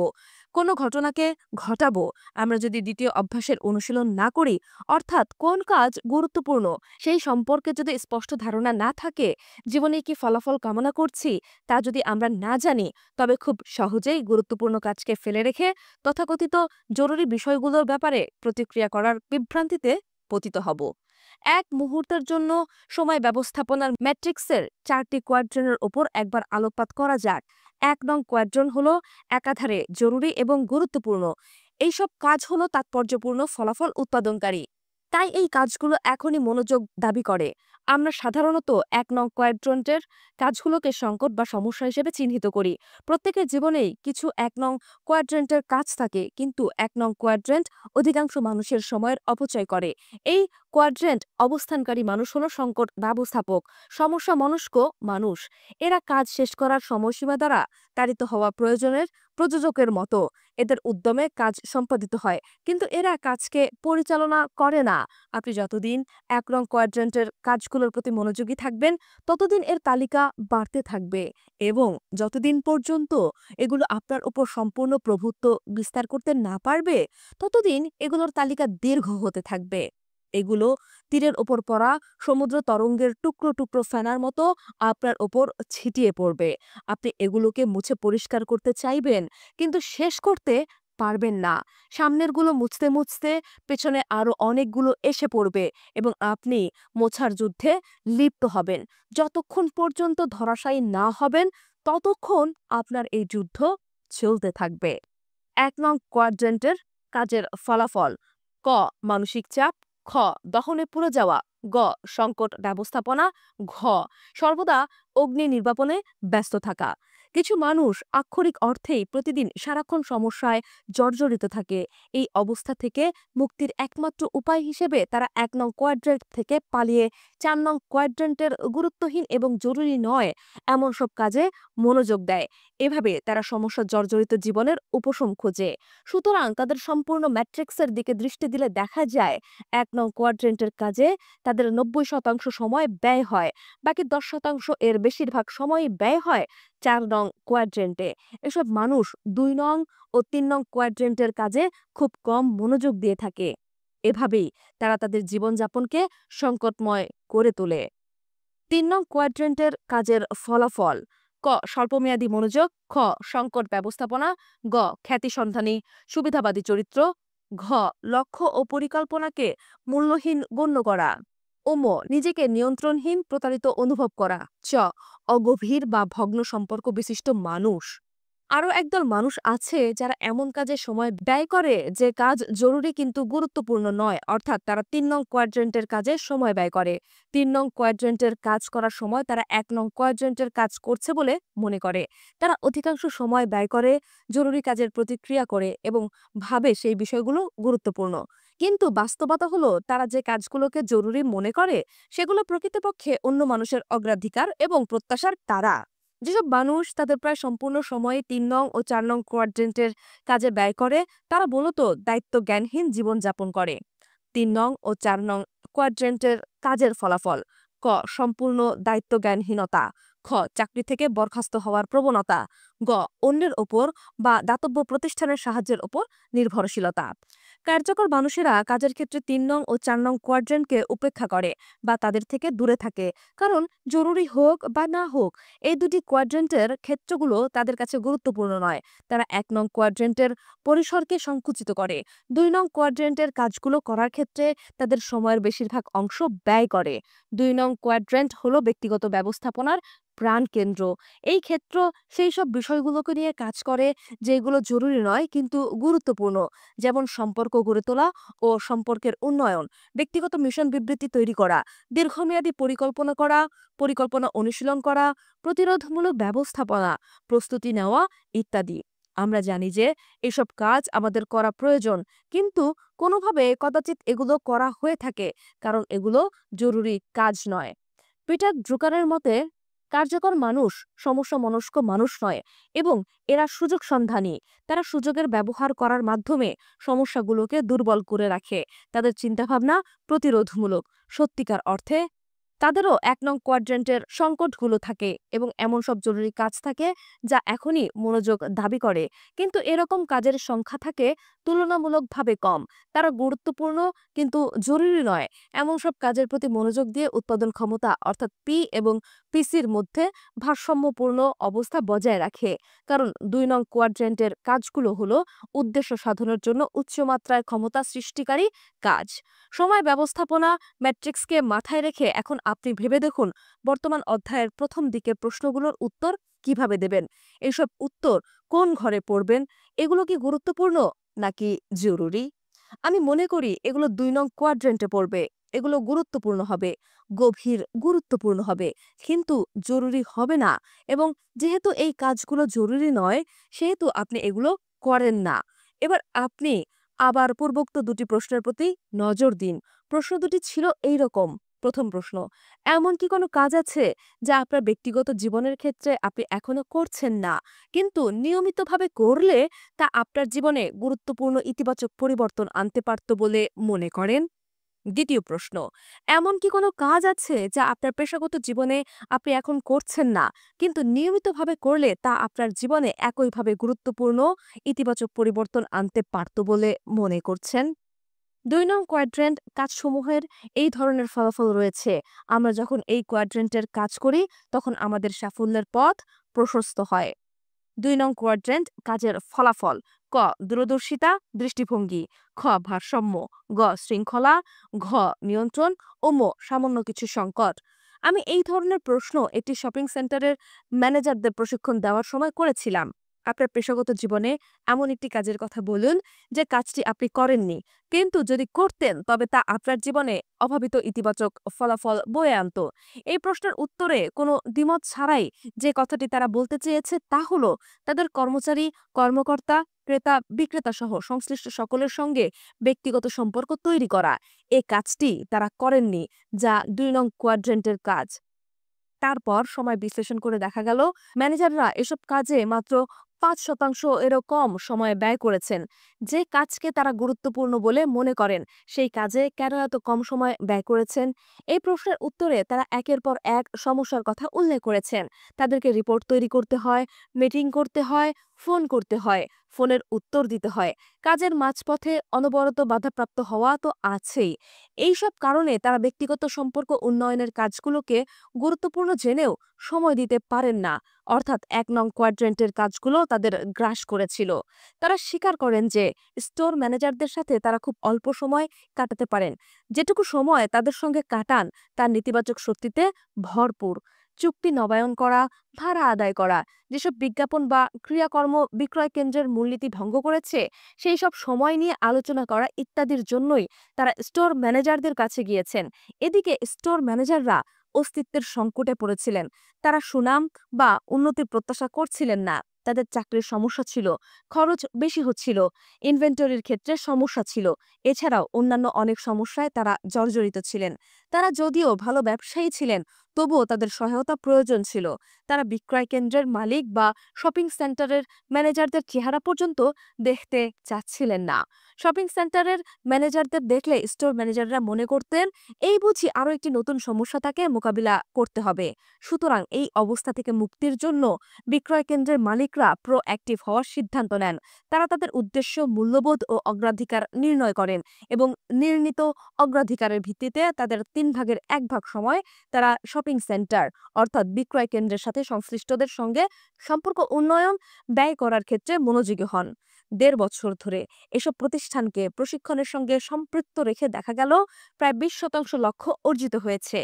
কোনো ঘটনাকে ঘটাবো, আমরা যদি দ্বিতীয় অভ্যাসের অনুশীলন না করি, অর্থাৎ কোন কাজ গুরুত্বপূর্ণ সেই সম্পর্কে যদি স্পষ্ট ধারণা না থাকে, জীবনে কি ফলাফল কামনা করছি তা যদি আমরা না জানি, তবে খুব সহজেই গুরুত্বপূর্ণ কাজকে ফেলে রেখে তথাকথিত জরুরি বিষয়গুলোর ব্যাপারে প্রতিক্রিয়া করার বিভ্রান্তিতে পতিত হব। এক মুহূর্তের জন্য সময় ব্যবস্থাপনার ম্যাট্রিক্সের 4টি কোয়াড্রেন্টের ওপর একবার আলোকপাত করা যাক। 1 নং কোয়াড্রেন্ট হলো একাধারে জরুরি এবং গুরুত্বপূর্ণ। এইসব কাজ হলো তাৎপর্যপূর্ণ ফলাফল উৎপাদনকারী। তাই এই কাজগুলো এখনই মনোযোগ দাবি করে। আমরা সাধারণত 1 নং কোয়াড্রেন্টের কাজগুলোকে সংকট বা সমস্যা হিসেবে চিহ্নিত করি। প্রত্যেকের জীবনেই কিছু 1 নং কোয়াড্রেন্টের কাজ থাকে, কিন্তু 1 নং কোয়াড্রেন্ট অধিকাংশ মানুষের সময়ের অপচয় করে। এই কোয়াড্রেন্ট অবস্থানকারী মানুষ হলো সংকট ব্যবস্থাপক, সমস্যা মনস্ক মানুষ। এরা কাজ শেষ করার সময়সীমা দ্বারা তাড়িত হওয়া প্রয়োজনের প্রযোজকের মতো। এদের উদ্যমে কাজ সম্পাদিত হয়, কিন্তু এরা কাজকে পরিচালনা করে না। আপনি যতদিন 1 নং কোয়াড্রেন্টের কাজগুলোর প্রতি মনোযোগী থাকবেন, ততদিন এর তালিকা বাড়তে থাকবে এবং যতদিন পর্যন্ত এগুলো আপনার উপর সম্পূর্ণ প্রভুত্ব বিস্তার করতে না পারবে, ততদিন এগুলোর তালিকা দীর্ঘ হতে থাকবে। এগুলো তীরের ওপর পড়া সমুদ্র তরঙ্গের টুকরো টুকরো ফেনার মতো আপনার ওপর ছিটিয়ে পড়বে। আপনি এগুলোকে মুছে পরিষ্কার করতে চাইবেন, কিন্তু শেষ করতে পারবেন না। সামনেরগুলো মুছতে মুছতে পেছনে আরো অনেকগুলো এসে পড়বে এবং আপনি মোছার যুদ্ধে লিপ্ত হবেন। যতক্ষণ পর্যন্ত ধরাশায়ী না হবেন, ততক্ষণ আপনার এই যুদ্ধ চলতে থাকবে। 1 নং কোয়াড্রেন্টের কাজের ফলাফল: ক. মানসিক চাপ, খ. দহনে পুড়ে যাওয়া, গ. সংকট ব্যবস্থাপনা, ঘ. সর্বদা অগ্নি নির্বাপনে ব্যস্ত থাকা। কিছু মানুষ আক্ষরিক অর্থেই প্রতিদিন সারাক্ষণ সমস্যায় জর্জরিত থাকে। এই অবস্থা থেকে মুক্তির একমাত্র উপায় হিসেবে তারা 1 নং কোয়াড্রেন্ট থেকে পালিয়ে 4 নং কোয়াড্রেন্টের গুরুত্বহীন এবং জরুরি নয় এমন সব কাজে মনোযোগ দেয়। এভাবে তারা সমস্যা জর্জরিত জীবনের উপশম খোঁজে। সুতরাং তাদের সম্পূর্ণ ম্যাট্রিক্সের দিকে দৃষ্টি দিলে দেখা যায় 1 নং কোয়াড্রেন্টের কাজে তাদের 90% সময় ব্যয় হয়, বাকি 10% এর বেশিরভাগ সময়ই ব্যয় হয় 4 নং কোয়াড্রেন্টে। এসব মানুষ 2 নং ও 3 নং কোয়াড্রেন্টের কাজে খুব কম মনোযোগ দিয়ে থাকে। এভাবেই তারা তাদের জীবনযাপনকে সংকটময় করে তোলে। 3 নং কোয়াড্রেন্টের কাজের ফলাফল: ক. স্বল্পমেয়াদী মনোযোগ, খ. সংকট ব্যবস্থাপনা, গ. খ্যাতি সন্ধানী সুবিধাবাদী চরিত্র, ঘ. লক্ষ্য ও পরিকল্পনাকে মূল্যহীন গণ্য করা, ওম. নিজেকে নিয়ন্ত্রণহীন প্রতারিত অনুভব করা, চ. অগভীর বা ভগ্ন সম্পর্ক বিশিষ্ট মানুষ। আরও একদল মানুষ আছে যারা এমন কাজে সময় ব্যয় করে যে কাজ জরুরি কিন্তু গুরুত্বপূর্ণ নয়, অর্থাৎ তারা 3 নং কোয়াড্রেন্টের কাজে সময় ব্যয় করে। 3 নং কোয়াড্রেন্টের কাজ করার সময় তারা 1 নং কোয়াড্রেন্টের কাজ করছে বলে মনে করে। তারা অধিকাংশ সময় ব্যয় করে, জরুরি কাজের প্রতিক্রিয়া করে এবং ভাবে সেই বিষয়গুলো গুরুত্বপূর্ণ। কিন্তু বাস্তবতা হলো, তারা যে কাজগুলোকে জরুরি মনে করে সেগুলো প্রকৃতপক্ষে অন্য মানুষের অগ্রাধিকার এবং প্রত্যাশার তারা। যেসব মানুষ তাদের প্রায় সম্পূর্ণ সময়ে 3 নং ও 4 নং কোয়াড্রেন্টের কাজে ব্যয় করে, তারা মূলত দায়িত্ব জ্ঞানহীন জীবনযাপন করে। 3 নং ও 4 নং কোয়াড্রেন্টের কাজের ফলাফল: ক. ক সম্পূর্ণ দায়িত্বজ্ঞানহীনতা, খ চাকরি থেকে বরখাস্ত হওয়ার প্রবণতা, গ অন্যের ওপর বা দাতব্য প্রতিষ্ঠানের সাহায্যের ওপর নির্ভরশীলতা। কার্যকর মানুষেরা কাজের ক্ষেত্রে ৩ নং ও ৪ নং কোয়াড্রেন্টকে উপেক্ষা করে বা তাদের থেকে দূরে থাকে, কারণ জরুরি হোক বা না হোক এই দুটি কোয়াড্রেন্টের ক্ষেত্রগুলো তাদের কাছে গুরুত্বপূর্ণ নয়। তারা ১ নং কোয়াড্রেন্টের পরিসরকে সংকুচিত করে, ২ নং কোয়াড্রেন্টের কাজগুলো করার ক্ষেত্রে তাদের সময়ের বেশিরভাগ অংশ ব্যয় করে। ২ নং কোয়াড্রেন্ট হলো ব্যক্তিগত ব্যবস্থাপনার প্রাণকেন্দ্র। এই ক্ষেত্র সেই সব বিষয়গুলোকে নিয়ে কাজ করে যেগুলো জরুরি নয় কিন্তু গুরুত্বপূর্ণ, যেমন সম্পর্ক গড়ে তোলা ও সম্পর্কের উন্নয়ন, ব্যক্তিগত মিশন বিবৃতি তৈরি করা, দীর্ঘমেয়াদী পরিকল্পনা করা, পরিকল্পনা অনুশীলন করা, প্রতিরোধমূলক ব্যবস্থাপনা, প্রস্তুতি নেওয়া ইত্যাদি। আমরা জানি যে এসব কাজ আমাদের করা প্রয়োজন, কিন্তু কোনোভাবে কদাচিৎ এগুলো করা হয়ে থাকে কারণ এগুলো জরুরি কাজ নয়। পিটার ড্রুকারের মতে কার্যকর মানুষ সমস্যা মনস্ক মানুষ নয়, এবং এরা সুযোগ সন্ধানী। তারা সুযোগের ব্যবহার করার মাধ্যমে সমস্যাগুলোকে দুর্বল করে রাখে। তাদের চিন্তাভাবনা প্রতিরোধমূলক। সত্যিকার অর্থে তাদেরও ১ নং কোয়াড্রেন্টের সংকটগুলো থাকে এবং এমন সব জরুরি কাজ থাকে যা এখনই মনোযোগ দাবি করে, কিন্তু এরকম কাজের সংখ্যা থাকে তুলনামূলকভাবে কম। তারা গুরুত্বপূর্ণ কিন্তু জরুরি নয় এমন সব কাজের প্রতি মনোযোগ দিয়ে উৎপাদন ক্ষমতা অর্থাৎ পি এবং পিসির মধ্যে ভারসাম্যপূর্ণ অবস্থা বজায় রাখে। কারণ ২ নং কোয়াড্রেন্টের কাজগুলো হলো উদ্দেশ্য সাধনের জন্য উচ্চমাত্রায় ক্ষমতা সৃষ্টিকারী কাজ। সময় ব্যবস্থাপনা ম্যাট্রিক্সকে মাথায় রেখে এখন আপনি ভেবে দেখুন বর্তমান অধ্যায়ের প্রথম দিকের প্রশ্নগুলোর উত্তর কিভাবে দেবেন। এসব উত্তর কোন ঘরে পড়বেন? এগুলো কি গুরুত্বপূর্ণ নাকি জরুরি? আমি মনে করি এগুলো ২ নং কোয়াড্রেন্টে পড়বে। এগুলো গুরুত্বপূর্ণ হবে, গভীর গুরুত্বপূর্ণ হবে, কিন্তু জরুরি হবে না। এবং যেহেতু এই কাজগুলো জরুরি নয় সেহেতু আপনি এগুলো করেন না। এবার আপনি আবার পূর্বোক্ত দুটি প্রশ্নের প্রতি নজর দিন। প্রশ্ন দুটি ছিল এই রকম। প্রথম প্রশ্ন, এমন কি কোনো কাজ আছে যা আপনার ব্যক্তিগত জীবনের ক্ষেত্রে আপনি এখনো করছেন না, কিন্তু নিয়মিতভাবে করলে তা আপনার জীবনে গুরুত্বপূর্ণ ইতিবাচক পরিবর্তন আনতে পারত বলে মনে করেন? দ্বিতীয় প্রশ্ন, এমন কি কোনো কাজ আছে যা আপনার পেশাগত জীবনে আপনি এখন করছেন না, কিন্তু নিয়মিতভাবে করলে তা আপনার জীবনে একইভাবে গুরুত্বপূর্ণ ইতিবাচক পরিবর্তন আনতে পারত বলে মনে করছেন? ২ নং কোয়াড্রেন্ট কাজসমূহের এই ধরনের ফলাফল রয়েছে। আমরা যখন এই কোয়াড্রেন্টের কাজ করি তখন আমাদের সাফল্যের পথ প্রশস্ত হয়। ২ নং কোয়াড্রেন্ট কাজের ফলাফল: ক দূরদর্শিতা দৃষ্টিভঙ্গি, খ ভারসাম্য, গ শৃঙ্খলা, ঘ নিয়ন্ত্রণ ও ম সামান্য কিছু সংকট। আমি এই ধরনের প্রশ্ন একটি শপিং সেন্টারের ম্যানেজারদের প্রশিক্ষণ দেওয়ার সময় করেছিলাম। আপনার পেশাগত জীবনে এমন একটি কাজের কথা বলুন যে কাজটি আপনি করেননি, কিন্তু যদি করতেন তবে তা আপনার জীবনে অভাবিত ইতিবাচক ফলাফল বয়ে আনত। এই প্রশ্নের উত্তরে কোনো দ্বিমত ছাড়াই যে কথাটি তারা বলতে চেয়েছে তা হলো তাদের কর্মচারী, কর্মকর্তা, ক্রেতা, বিক্রেতা সহ সংশ্লিষ্ট সকলের সঙ্গে ব্যক্তিগত সম্পর্ক তৈরি করা। এই কাজটি তারা করেননি, যা ২ নং কোয়াড্রেন্টের কাজ। তারপর সময় বিশ্লেষণ করে দেখা গেল ম্যানেজাররা এসব কাজে মাত্র ৫% এরও কম সময় ব্যয় করেছেন। যে কাজকে তারা গুরুত্বপূর্ণ বলে মনে করেন সেই কাজে কেন এত কম সময় ব্যয় করেছেন? এই প্রশ্নের উত্তরে তারা একের পর এক সমস্যার কথা উল্লেখ করেছেন। তাদেরকে রিপোর্ট তৈরি করতে হয়, মিটিং করতে হয়, ফোন করতে হয়, ফোনের উত্তর দিতে হয়। কাজের মাঝপথে অনবরত বাধাপ্রাপ্ত হওয়া তো আছেই। এইসব কারণে তারা ব্যক্তিগত সম্পর্ক উন্নয়নের কাজগুলোকে গুরুত্বপূর্ণ জেনেও সময় দিতে পারেন না, অর্থাৎ ১ নং কোয়াড্রেন্টের কাজগুলো তাদের গ্রাস করেছিল। তারা স্বীকার করেন যে স্টোর ম্যানেজারদের সাথে তারা খুব অল্প সময় কাটাতে পারেন। যেটুকু সময় তাদের সঙ্গে কাটান তার নেতিবাচক শক্তিতে ভরপুর। চুক্তি নবায়ন করা, ভাড়া আদায় করা, যেসব বিজ্ঞাপন বা ক্রিয়াকর্ম বিক্রয় কেন্দ্রের মূলনীতি ভঙ্গ করেছে সেই সব সময় নিয়ে আলোচনা করা ইত্যাদির জন্যই তারা স্টোর ম্যানেজারদের কাছে গিয়েছেন। এদিকে স্টোর ম্যানেজাররা অস্তিত্বের সংকটে পড়েছিলেন। তারা সুনাম বা উন্নতির প্রত্যাশা করছিলেন না। তাদের চাকরির সমস্যা ছিল, খরচ বেশি হচ্ছিল, ইনভেন্টরির ক্ষেত্রে সমস্যা ছিল। এছাড়াও অন্যান্য অনেক সমস্যায় তারা জর্জরিত ছিলেন। তারা যদিও ভালো ব্যবসায়ী ছিলেন তবুও তাদের সহায়তা প্রয়োজন ছিল। তারা বিক্রয় কেন্দ্রের মালিক বা শপিং সেন্টারের ম্যানেজারদের চেহারা পর্যন্ত দেখতে চাচ্ছিলেন না। শপিং সেন্টারের ম্যানেজারদের দেখলে স্টোর ম্যানেজাররা মনে করতেন এই বুঝি আরও একটি নতুন সমস্যা তাকে মোকাবিলা করতে হবে। সুতরাং এই অবস্থা থেকে মুক্তির জন্য বিক্রয় কেন্দ্রের মালিকরা প্রোঅ্যাক্টিভ হওয়ার সিদ্ধান্ত নেন। তারা তাদের উদ্দেশ্য, মূল্যবোধ ও অগ্রাধিকার নির্ণয় করেন এবং নির্ণীত অগ্রাধিকারের ভিত্তিতে তাদের 3 ভাগের 1 ভাগ সময় তারা শপিং সেন্টার অর্থাৎ বিক্রয় কেন্দ্রের সাথে সংশ্লিষ্টদের সঙ্গে সম্পর্ক উন্নয়ন ব্যয় করার ক্ষেত্রে মনোযোগী হন। 1.5 বছর ধরে এসব প্রতিষ্ঠানকে প্রশিক্ষণের সঙ্গে সম্পৃক্ত রেখে দেখা গেল প্রায় 20% লক্ষ্য অর্জিত হয়েছে।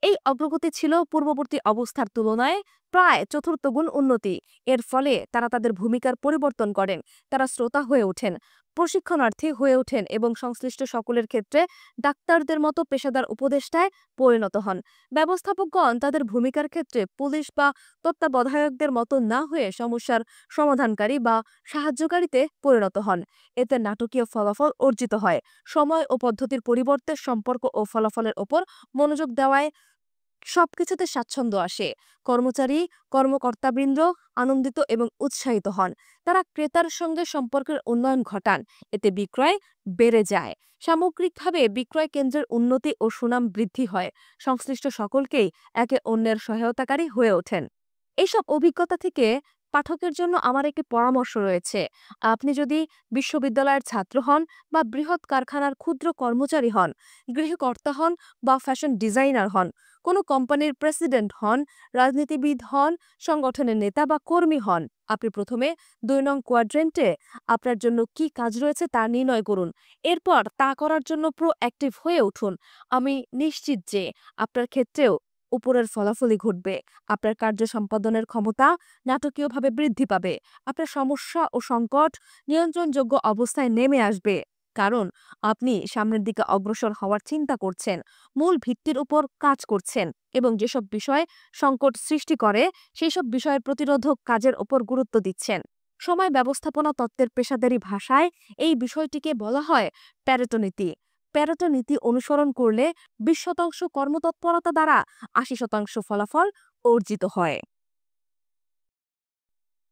এই অগ্রগতি ছিল পূর্ববর্তী অবস্থার তুলনায় প্রায় চতুর্থগুণ উন্নতি। এর ফলে তারা তাদের ভূমিকার পরিবর্তন করেন। তারা শ্রোতা হয়ে ওঠেন, প্রশিক্ষণার্থী হয়ে ওঠেন এবং সংশ্লিষ্ট সকলের ক্ষেত্রে ডাক্তারদের মতো পেশাদার উপদেষ্টায় পরিণত হন। ব্যবস্থাপকগণ তাদের ভূমিকার ক্ষেত্রে পুলিশ বা তত্ত্বাবধায়কদের মতো না হয়ে সমস্যার সমাধানকারী বা সাহায্যকারীতে পরিণত হন। এতে নাটকীয় ফলাফল অর্জিত হয়। সময় ও পদ্ধতির পরিবর্তে সম্পর্ক ও ফলাফলের ওপর মনোযোগ দেওয়ায় সবকিছুতে স্বাচ্ছন্দ্য আসে। কর্মচারী, কর্মকর্তাবৃন্দ আনন্দিত এবং উৎসাহিত হন। তারা ক্রেতার সঙ্গে সম্পর্কের উন্নয়ন ঘটান। এতে বিক্রয় বেড়ে যায়। সামগ্রিকভাবে বিক্রয় কেন্দ্রের উন্নতি ও সুনাম বৃদ্ধি হয়। সংশ্লিষ্ট সকলকেই একে অন্যের সহায়তাকারী হয়ে ওঠেন। এইসব অভিজ্ঞতা থেকে পাঠকের জন্য আমার একটি পরামর্শ রয়েছে। আপনি যদি বিশ্ববিদ্যালয়ের ছাত্র হন বা বৃহৎ কারখানার ক্ষুদ্র কর্মচারী হন, গৃহকর্তা হন বা ফ্যাশন ডিজাইনার হন, কোনো কোম্পানির প্রেসিডেন্ট হন, রাজনীতিবিদ হন, সংগঠনের নেতা বা কর্মী হন, আপনি প্রথমে 2 নং কোয়াড্রেন্টে আপনার জন্য কি কাজ রয়েছে তা নির্ণয় করুন। এরপর তা করার জন্য প্রোঅ্যাক্টিভ হয়ে উঠুন। আমি নিশ্চিত যে আপনার ক্ষেত্রেও উপরের ফলাফলই ঘটবে। আপনার কার্য সম্পাদনের ক্ষমতা নাটকীয়ভাবে বৃদ্ধি পাবে। আপনার সমস্যা ও সংকট নিয়ন্ত্রণযোগ্য অবস্থায় নেমে আসবে। কারণ আপনি সামনের দিকে অগ্রসর হওয়ার চিন্তা করছেন, মূল ভিত্তির উপর কাজ করছেন এবং যেসব বিষয় সংকট সৃষ্টি করে সেই সব বিষয়ের প্রতিরোধক কাজের উপর গুরুত্ব দিচ্ছেন। সময় ব্যবস্থাপনা তত্ত্বের পেশাদারি ভাষায় এই বিষয়টিকে বলা হয় প্যারেটো নীতি। প্যারেটো নীতি অনুসরণ করলে 20% কর্মতৎপরতা দ্বারা 80% ফলাফল অর্জিত হয়।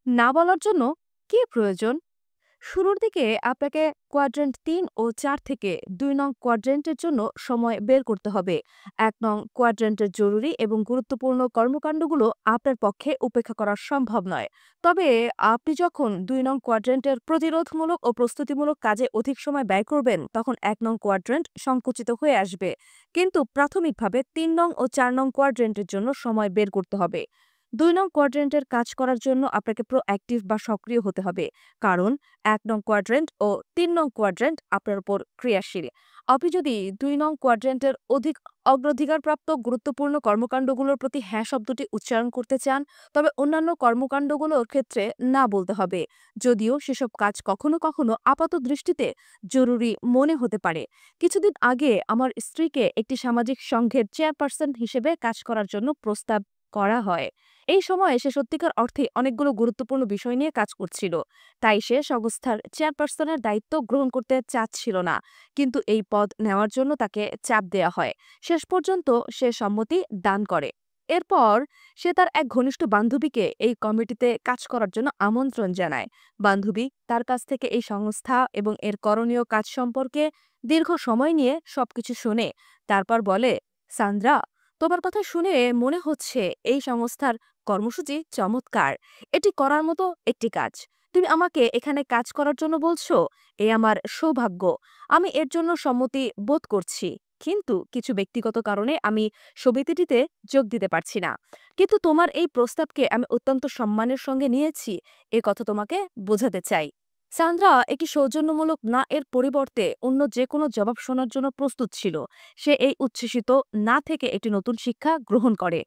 না বলার জন্য কি প্রয়োজন? শুরুর দিকে আপনাকে কোয়াড্রেন্ট 3 ও 4 থেকে 2 নং কোয়াড্রেন্টের জন্য সময় বের করতে হবে। 1 নং কোয়াড্রেন্টের জরুরি এবং গুরুত্বপূর্ণ কর্মকাণ্ডগুলো আপনার পক্ষে উপেক্ষা করা সম্ভব নয়। তবে আপনি যখন 2 নং কোয়াড্রেন্টের প্রতিরোধমূলক ও প্রস্তুতিমূলক কাজে অধিক সময় ব্যয় করবেন, তখন 1 নং কোয়াড্রেন্ট সংকুচিত হয়ে আসবে। কিন্তু প্রাথমিকভাবে 3 নং ও 4 নং কোয়াড্রেন্টের জন্য সময় বের করতে হবে। 2 নং কোয়াড্রেন্টের কাজ করার জন্য আপনাকে প্রোঅ্যাক্টিভ বা সক্রিয় হতে হবে। কারণ 1 নং কোয়াড্রেন্ট ও 3 নং কোয়াড্রেন্ট আপনার উপর ক্রিয়াশীল। আপনি যদি 2 নং কোয়াড্রেন্টের অধিক অগ্রাধিকারপ্রাপ্ত গুরুত্বপূর্ণ কর্মকাণ্ডগুলোর প্রতি হ্যাঁ শব্দটি উচ্চারণ করতে চান, তবে অন্যান্য কর্মকাণ্ডগুলোর ক্ষেত্রে না বলতে হবে, যদিও সেসব কাজ কখনো কখনো আপাত দৃষ্টিতে জরুরি মনে হতে পারে। কিছুদিন আগে আমার স্ত্রীকে একটি সামাজিক সংঘের চেয়ারপারসন হিসেবে কাজ করার জন্য প্রস্তাব করা হয়। এই সময়ে সে সত্যিকার অর্থে অনেকগুলো গুরুত্বপূর্ণ বিষয় নিয়ে কাজ করছিল। তাই সে সংস্থার চেয়ারপারসনের দায়িত্ব গ্রহণ করতে চাচ্ছিল না। কিন্তু এই পদ নেওয়ার জন্য তাকে চাপ দেয়া হয়। শেষ পর্যন্ত সে সম্মতি দান করে। এরপর সে তার এক ঘনিষ্ঠ বান্ধবীকে এই কমিটিতে কাজ করার জন্য আমন্ত্রণ জানায়। বান্ধবী তার কাছ থেকে এই সংস্থা এবং এর করণীয় কাজ সম্পর্কে দীর্ঘ সময় নিয়ে সবকিছু শোনে। তারপর বলে, সান্দ্রা, তোমার কথা শুনে মনে হচ্ছে এই সংস্থার কর্মসূচি চমৎকার। এটি করার মতো একটি কাজ। তুমি আমাকে এখানে কাজ করার জন্য বলছো, এ আমার সৌভাগ্য। আমি এর জন্য সম্মতি বোধ করছি। কিন্তু কিছু ব্যক্তিগত কারণে আমি সমিতিটিতে যোগ দিতে পারছি না। কিন্তু তোমার এই প্রস্তাবকে আমি অত্যন্ত সম্মানের সঙ্গে নিয়েছি, এ কথা তোমাকে বোঝাতে চাই। সান্দ্রা একটি সৌজন্যমূলক না এর পরিবর্তে অন্য যে কোনো জবাব শোনার জন্য প্রস্তুত ছিল। সে এই উচ্ছ্বসিত না থেকে একটি নতুন শিক্ষা গ্রহণ করে।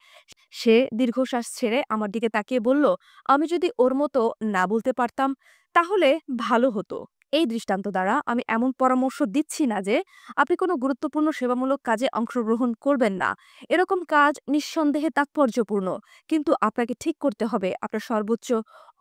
সে দীর্ঘশ্বাস ছেড়ে আমার দিকে তাকিয়ে বলল, আমি যদি ওর মতো না বলতে পারতাম তাহলে ভালো হতো। এই দৃষ্টান্ত দ্বারা আমি এমন পরামর্শ দিচ্ছি না যে আপনি কোনো গুরুত্বপূর্ণ সেবামূলক কাজে অংশগ্রহণ করবেন না। এরকম কাজ নিঃসন্দেহে তাৎপর্যপূর্ণ। কিন্তু আপনাকে ঠিক করতে হবে আপনার সর্বোচ্চ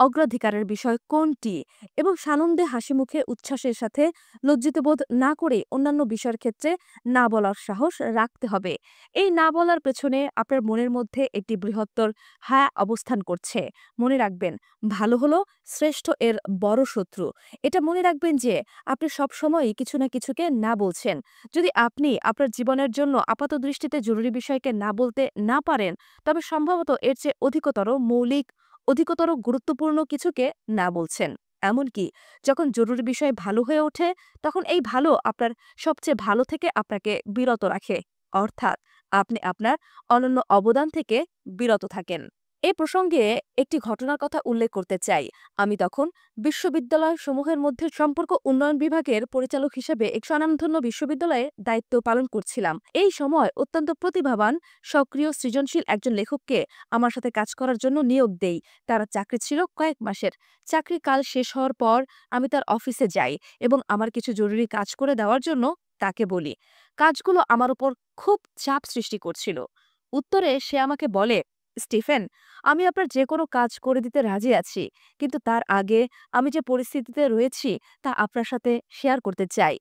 অগ্রাধিকারের বিষয় কোনটি এবং সানন্দে হাসিমুখে উচ্ছ্বাসের সাথে লজ্জিত বোধ না করে অন্যান্য বিষয়ের ক্ষেত্রে না বলার সাহস রাখতে হবে। এই না বলার পেছনে আপনার মনের মধ্যে একটি বৃহত্তর হ্যাঁ অবস্থান করছে। মনে রাখবেন, ভালো হলো শ্রেষ্ঠ এর বড় শত্রু। এটা মনে রাখবেন যে আপনি সবসময়ই কিছু না কিছুকে না বলছেন। যদি আপনি আপনার জীবনের জন্য আপাতদৃষ্টিতে জরুরি বিষয়কে না বলতে না পারেন, তবে সম্ভবত এর চেয়ে অধিকতর গুরুত্বপূর্ণ কিছুকে না বলছেন। এমনকি যখন জরুরি বিষয় ভালো হয়ে ওঠে, তখন এই ভালো আপনার সবচেয়ে ভালো থেকে আপনাকে বিরত রাখে। অর্থাৎ আপনি আপনার অনন্য অবদান থেকে বিরত থাকেন। এ প্রসঙ্গে একটি ঘটনার কথা উল্লেখ করতে চাই। আমি তখন বিশ্ববিদ্যালয় সমূহের মধ্যে সম্পর্ক উন্নয়ন বিভাগের পরিচালক হিসেবে এক স্বনামধন্য বিশ্ববিদ্যালয়ে দায়িত্ব পালন করছিলাম। এই সময় অত্যন্ত প্রতিভাবান, সক্রিয়, সৃজনশীল একজন লেখককে আমার সাথে কাজ করার জন্য নিয়োগ দেই। তার চাকরি ছিল কয়েক মাসের। চাকরি কাল শেষ হওয়ার পর আমি তার অফিসে যাই এবং আমার কিছু জরুরি কাজ করে দেওয়ার জন্য তাকে বলি। কাজগুলো আমার উপর খুব চাপ সৃষ্টি করছিল। উত্তরে সে আমাকে বলে, স্টিফেন, আমি আপনার যে কোনো কাজ করে দিতে রাজি আছি, কিন্তু তার আগে আমি যে পরিস্থিতিতে রয়েছি তা আপনার সাথে শেয়ার করতে চাই।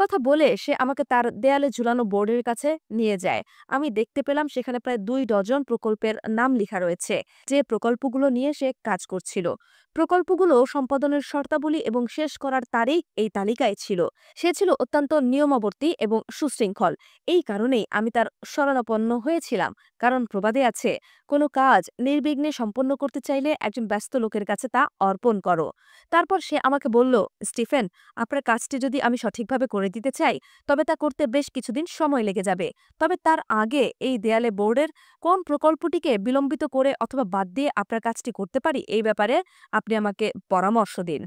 কথা বলে সে আমাকে তার দেয়ালে ঝুলানো বোর্ডের কাছে নিয়ে যায়। আমি দেখতে পেলাম সেখানে প্রায় 2 ডজন প্রকল্পের নাম লেখা রয়েছে, যে প্রকল্পগুলো নিয়ে সে কাজ করছিল। প্রকল্পগুলো সম্পাদনের শর্তাবলী এবং শেষ করার তারিখ এই তালিকায় ছিল। সে ছিল অত্যন্ত নিয়মাবর্তী এবং সুশৃঙ্খল। এই কারণেই আমি তার শরণাপন্ন হয়েছিলাম। কারণ প্রবাদে আছে, কোনো কাজ নির্বিঘ্নে সম্পন্ন করতে চাইলে একজন ব্যস্ত লোকের কাছে তা অর্পণ করো। তারপর সে আমাকে বলল, স্টিফেন, আপনার কাজটি যদি আমি সঠিকভাবে করে দিতে চাই, তবে তা করতে বেশ কিছুদিন সময় লেগে যাবে। তবে তার আগে এই দেয়ালে বোর্ডের কোন প্রকল্পটিকে বিলম্বিত করে অথবা বাদ দিয়ে আপনার কাজটি করতে পারি, এই ব্যাপারে আপনি আমাকে পরামর্শ দিন।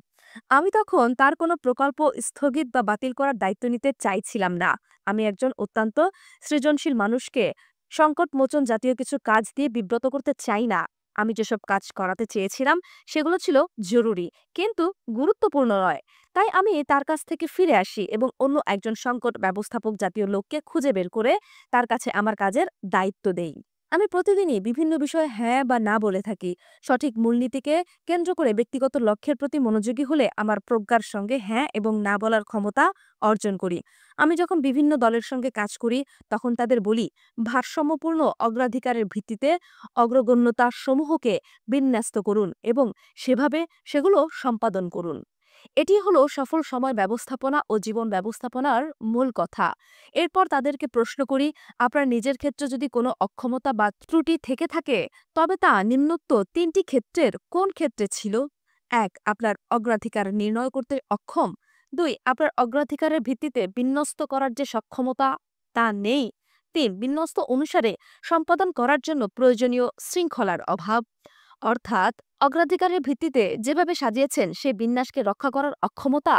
আমি তখন তার কোনো প্রকল্প স্থগিত বা বাতিল করার দায়িত্ব নিতে চাইছিলাম না। আমি একজন অত্যন্ত সৃজনশীল মানুষকে সংকটমোচন জাতীয় কিছু কাজ দিয়ে বিব্রত করতে চাই না। আমি যেসব কাজ করাতে চেয়েছিলাম সেগুলো ছিল জরুরি কিন্তু গুরুত্বপূর্ণ নয়। তাই আমি তার কাছ থেকে ফিরে আসি এবং অন্য একজন সংকট ব্যবস্থাপক জাতীয় লোককে খুঁজে বের করে তার কাছে আমার কাজের দায়িত্ব দেই। আমি প্রতিদিনই বিভিন্ন বিষয়ে হ্যাঁ বা না বলে থাকি। সঠিক মূলনীতিকে কেন্দ্র করে ব্যক্তিগত লক্ষ্যের প্রতি মনোযোগী হলে আমার প্রজ্ঞার সঙ্গে হ্যাঁ এবং না বলার ক্ষমতা অর্জন করি। আমি যখন বিভিন্ন দলের সঙ্গে কাজ করি, তখন তাদের বলি, ভারসাম্যপূর্ণ অগ্রাধিকারের ভিত্তিতে অগ্রগণ্যতা সমূহকে বিন্যস্ত করুন এবং সেভাবে সেগুলো সম্পাদন করুন। এটি হলো সফল সময় ব্যবস্থাপনা ও জীবন ব্যবস্থাপনার মূল কথা। এরপর তাদেরকে প্রশ্ন করি, আপনার নিজের ক্ষেত্রে যদি কোনো অক্ষমতা বা ত্রুটি থেকে থাকে, তবে তা নিম্নোক্ত 3টি ক্ষেত্রের কোন ক্ষেত্রে ছিল? 1. আপনার অগ্রাধিকার নির্ণয় করতে অক্ষম। 2. আপনার অগ্রাধিকারের ভিত্তিতে বিন্যস্ত করার যে সক্ষমতা তা নেই। 3. বিন্যস্ত অনুসারে সম্পাদন করার জন্য প্রয়োজনীয় শৃঙ্খলার অভাব। অর্থাৎ অগ্রাধিকারের ভিত্তিতে যেভাবে সাজিয়েছেন সে বিন্যাসকে রক্ষা করার অক্ষমতা।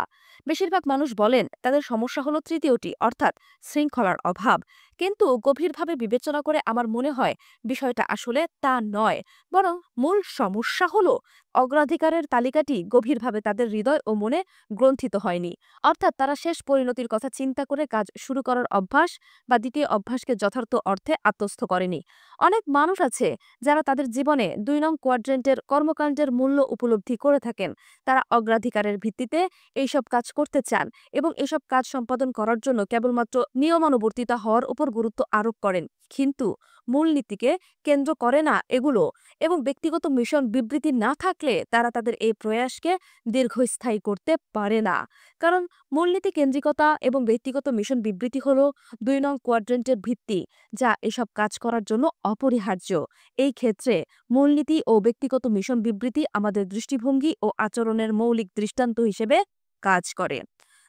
বেশিরভাগ মানুষ বলেন তাদের সমস্যা হলো তৃতীয়টি, অর্থাৎ শৃঙ্খলার অভাব। কিন্তু গভীরভাবে বিবেচনা করে আমার মনে হয় বিষয়টা আসলে তা নয়, বরং মূল সমস্যা হলো অগ্রাধিকারের তালিকাটি গভীরভাবে তাদের হৃদয় ও মনে গ্রন্থিত হয়নি। অর্থাৎ তারা শেষ পরিণতির কথা চিন্তা করে কাজ শুরু করার অভ্যাস বা দ্বিতীয় অভ্যাসকে যথার্থ অর্থে আত্মস্থ করেনি। অনেক মানুষ আছে যারা তাদের জীবনে 2 নং কোয়াড্রেন্টের কর্মকাণ্ডের মূল্য উপলব্ধি করে থাকেন। তারা অগ্রাধিকারের ভিত্তিতে এইসব কাজ করতে চান এবং এসব কাজ সম্পাদন করার জন্য কেবলমাত্র নিয়মানুবর্তিতা হওয়ার উপর গুরুত্ব আরোপ করেন, কিন্তু মূলনীতিকে কেন্দ্র করে না এগুলো। এবং ব্যক্তিগত মিশন বিবৃতি না থাকলে তারা তাদের এই প্রয়াসকে দীর্ঘস্থায়ী করতে পারে না। কারণ মূলনীতি কেন্দ্রিকতা এবং ব্যক্তিগত মিশন বিবৃতি হল 2 নং কোয়াড্রেন্টের ভিত্তি, যা এসব কাজ করার জন্য অপরিহার্য। এই ক্ষেত্রে মূলনীতি ও ব্যক্তিগত মিশন বিবৃতি আমাদের দৃষ্টিভঙ্গি ও আচরণের মৌলিক দৃষ্টান্ত হিসেবে কাজ করে।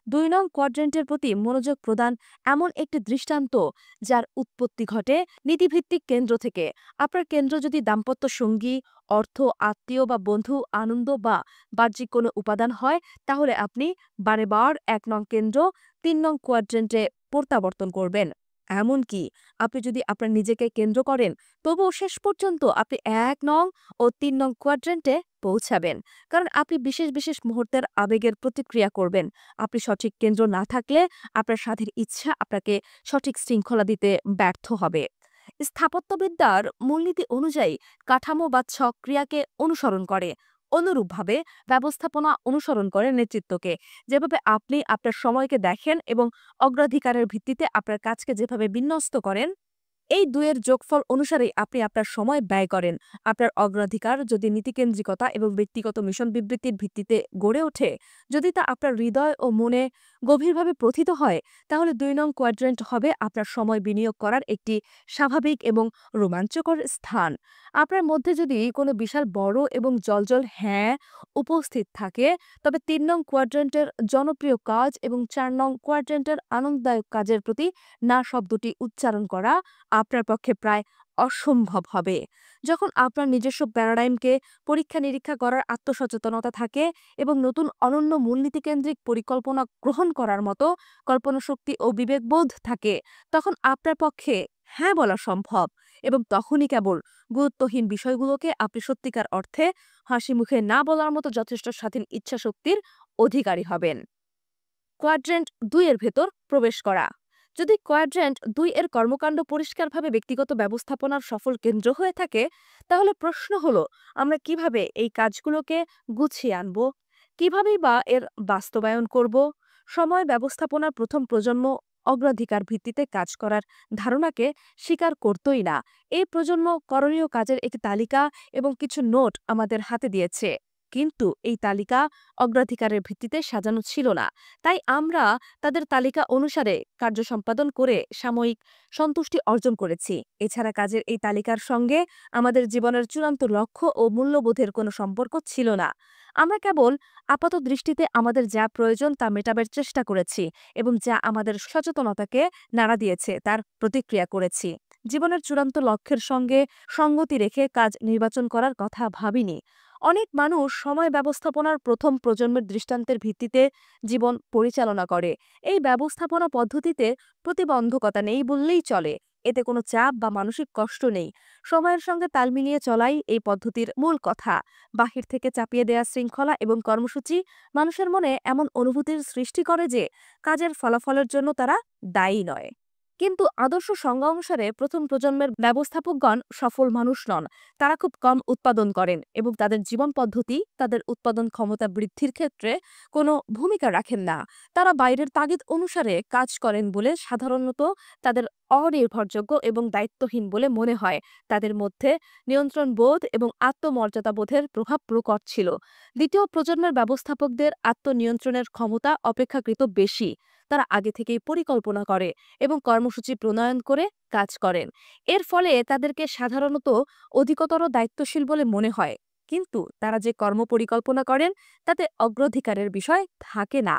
2 নং কোয়াড্রেন্টের প্রতি মনোযোগ প্রদান এমন একটি দৃষ্টান্ত যার উৎপত্তি ঘটে নীতিভিত্তিক কেন্দ্র থেকে। আপনার কেন্দ্র যদি দাম্পত্য সঙ্গী, অর্থ, আত্মীয় বা বন্ধু, আনন্দ বা বাহ্যিক কোনো উপাদান হয়, তাহলে আপনি বারে বার 1 নং কেন্দ্র 3 নং কোয়াড্রেন্টে প্রত্যাবর্তন করবেন। এমনকি আপনি যদি আপনার নিজেকে কেন্দ্র করেন, তবুও শেষ পর্যন্ত আপনি 1 নং ও 3 নং কোয়াড্রেন্টে পৌঁছাবেন। কারণ আপনি বিশেষ বিশেষ মুহূর্তের আবেগের প্রতিক্রিয়া করবেন। আপনি সঠিক কেন্দ্র না থাকলে আপনার স্বাধীন ইচ্ছা আপনাকে সঠিক শৃঙ্খলা দিতে ব্যর্থ হবে। স্থাপত্যবিদ্যার মূলনীতি অনুযায়ী কাঠামো বা ছক ক্রিয়াকে অনুসরণ করে। অনুরূপভাবে ব্যবস্থাপনা অনুসরণ করে নেতৃত্বকে। যেভাবে আপনি আপনার সময়কে দেখেন এবং অগ্রাধিকারের ভিত্তিতে আপনার কাজকে যেভাবে বিন্যস্ত করেন, এই দুয়ের যোগফল অনুসারেই আপনি আপনার সময় ব্যয় করেন। আপনার অগ্রাধিকার যদি নীতিকেন্দ্রিকতা এবং ব্যক্তিগত মিশন বিবৃতির ভিত্তিতে গড়ে ওঠে, যদি তা আপনার হৃদয় ও মনে গভীরভাবে প্রথিত হয়, তাহলে ২ নং কোয়াড্রেন্ট হবে আপনার সময় বিনিয়োগ করার একটি স্বাভাবিক এবং রোমাঞ্চকর স্থান। আপনার মধ্যে যদি কোনো বিশাল বড় এবং জ্বলজ্বল হ্যাঁ উপস্থিত থাকে, তবে ৩ নং কোয়াড্রেন্টের জনপ্রিয় কাজ এবং ৪ নং কোয়াড্রেন্টের আনন্দদায়ক কাজের প্রতি না শব্দটি উচ্চারণ করা আপনার পক্ষে প্রায় অসম্ভব হবে। যখন আপনার নিজস্ব প্যারাডাইমকে পরীক্ষা-নিরীক্ষা করার আত্মসচেতনতা থাকে এবং নতুন অনন্য মূলনীতিকেন্দ্রিক পরিকল্পনা গ্রহণ করার মতো কল্পনাশক্তি ও বিবেকবোধ থাকে, তখন আপনার পক্ষে হ্যাঁ বলা সম্ভব এবং তখনই কেবল গুরুত্বহীন বিষয়গুলোকে আপনি সত্যিকার অর্থে হাসি মুখে না বলার মতো যথেষ্ট স্বাধীন ইচ্ছাশক্তির অধিকারী হবেন। কোয়াড্রেন্ট ২ এর ভেতর প্রবেশ করা। যদি কোয়াড্রেন্ট ২ এর কর্মকাণ্ড পরিষ্কারভাবে ব্যক্তিগত ব্যবস্থাপনার সফল কেন্দ্র হয়ে থাকে, তাহলে প্রশ্ন হলো আমরা কিভাবে এই কাজগুলোকে গুছিয়ে আনব, কিভাবেই বা এর বাস্তবায়ন করব। সময় ব্যবস্থাপনার প্রথম প্রজন্ম অগ্রাধিকার ভিত্তিতে কাজ করার ধারণাকে স্বীকার করতই না। এই প্রজন্ম করণীয় কাজের একটি তালিকা এবং কিছু নোট আমাদের হাতে দিয়েছে, কিন্তু এই তালিকা অগ্রাধিকারের ভিত্তিতে সাজানো ছিল না। তাই আমরা তাদের তালিকা অনুসারে কার্য সম্পাদন করে সাময়িক সন্তুষ্টি অর্জন করেছি। এছাড়া কাজের এই তালিকার সঙ্গে আমাদের জীবনের চূড়ান্ত লক্ষ্য ও মূল্যবোধের কোনো সম্পর্ক ছিল না। আমরা কেবল আপাত দৃষ্টিতে আমাদের যা প্রয়োজন তা মেটাবার চেষ্টা করেছি এবং যা আমাদের সচেতনতাকে নাড়া দিয়েছে তার প্রতিক্রিয়া করেছি। জীবনের চূড়ান্ত লক্ষ্যের সঙ্গে সঙ্গতি রেখে কাজ নির্বাচন করার কথা ভাবিনি। অনেক মানুষ সময় ব্যবস্থাপনার প্রথম প্রজন্মের দৃষ্টান্তের ভিত্তিতে জীবন পরিচালনা করে। এই ব্যবস্থাপনা পদ্ধতিতে প্রতিবন্ধকতা নেই বললেই চলে। এতে কোনো চাপ বা মানসিক কষ্ট নেই। সময়ের সঙ্গে তাল মিলিয়ে চলাই এই পদ্ধতির মূল কথা। বাহির থেকে চাপিয়ে দেয়া শৃঙ্খলা এবং কর্মসূচি মানুষের মনে এমন অনুভূতির সৃষ্টি করে যে কাজের ফলাফলের জন্য তারা দায়ী নয়। কিন্তু আদর্শ সংজ্ঞা অনুসারে প্রথম প্রজন্মের ব্যবস্থাপকগণ সফল মানুষ নন। তারা খুব কম উৎপাদন করেন এবং তাদের জীবন পদ্ধতি তাদের উৎপাদন ক্ষমতা বৃদ্ধির ক্ষেত্রে কোনো ভূমিকা রাখেন না। তারা বাইরের তাগিদ অনুসারে কাজ করেন বলে সাধারণত তাদের অনির্ভরযোগ্য এবং দায়িত্বহীন বলে মনে হয়। তাদের মধ্যে নিয়ন্ত্রণ বোধ এবং আত্মমর্যাদাবোধের প্রভাব প্রকট ছিল। দ্বিতীয় প্রজন্মের ব্যবস্থাপকদের আত্মনিয়ন্ত্রণের ক্ষমতা অপেক্ষাকৃত বেশি। তারা আগে থেকেই পরিকল্পনা করে এবং কর্মসূচি প্রণয়ন করে কাজ করেন। এর ফলে তাদেরকে সাধারণত অধিকতর দায়িত্বশীল বলে মনে হয়, কিন্তু তারা যে কর্ম পরিকল্পনা করেন তাতে অগ্রাধিকারের বিষয় থাকে না।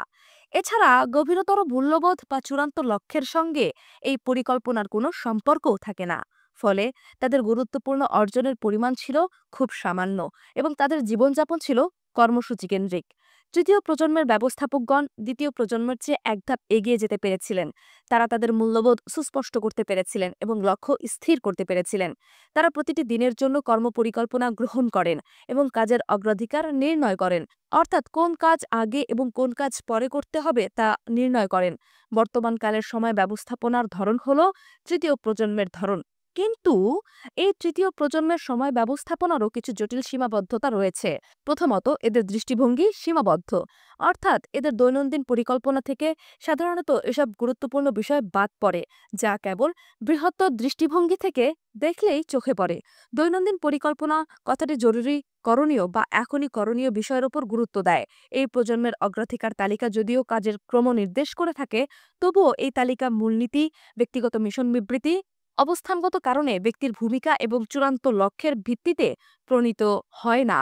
এছাড়া গভীরতর মূল্যবোধ বা চূড়ান্ত লক্ষ্যের সঙ্গে এই পরিকল্পনার কোনো সম্পর্কও থাকে না। ফলে তাদের গুরুত্বপূর্ণ অর্জনের পরিমাণ ছিল খুব সামান্য এবং তাদের জীবনযাপন ছিল কর্মসূচি কেন্দ্রিক। তৃতীয় প্রজন্মের ব্যবস্থাপকগণ দ্বিতীয় প্রজন্মের চেয়ে এক ধাপ এগিয়ে যেতে পেরেছিলেন। তারা তাদের মূল্যবোধ সুস্পষ্ট করতে পেরেছিলেন এবং লক্ষ্য স্থির করতে পেরেছিলেন। তারা প্রতিটি দিনের জন্য কর্মপরিকল্পনা গ্রহণ করেন এবং কাজের অগ্রাধিকার নির্ণয় করেন, অর্থাৎ কোন কাজ আগে এবং কোন কাজ পরে করতে হবে তা নির্ণয় করেন। বর্তমানকালের সময় ব্যবস্থাপনার ধরন হল তৃতীয় প্রজন্মের ধরন, কিন্তু এই তৃতীয় প্রজন্মের সময় ব্যবস্থাপনারও কিছু জটিল সীমাবদ্ধতা রয়েছে। প্রথমত, এদের দৃষ্টিভঙ্গি সীমাবদ্ধ, অর্থাৎ এদের দৈনন্দিন পরিকল্পনা থেকে সাধারণত এসব গুরুত্বপূর্ণ বিষয় বাদ পড়ে যা কেবল বৃহত্তর দৃষ্টিভঙ্গি থেকে দেখলেই চোখে পড়ে। দৈনন্দিন পরিকল্পনা কথাটি জরুরি, করণীয় বা এখনই করণীয় বিষয়ের উপর গুরুত্ব দেয়। এই প্রজন্মের অগ্রাধিকার তালিকা যদিও কাজের ক্রম নির্দেশ করে থাকে, তবুও এই তালিকা মূলনীতি, ব্যক্তিগত মিশন বিবৃতি, অবস্থানগত কারণে ব্যক্তির ভূমিকা এবং চূড়ান্ত লক্ষ্যের ভিত্তিতে প্রণীত হয় না।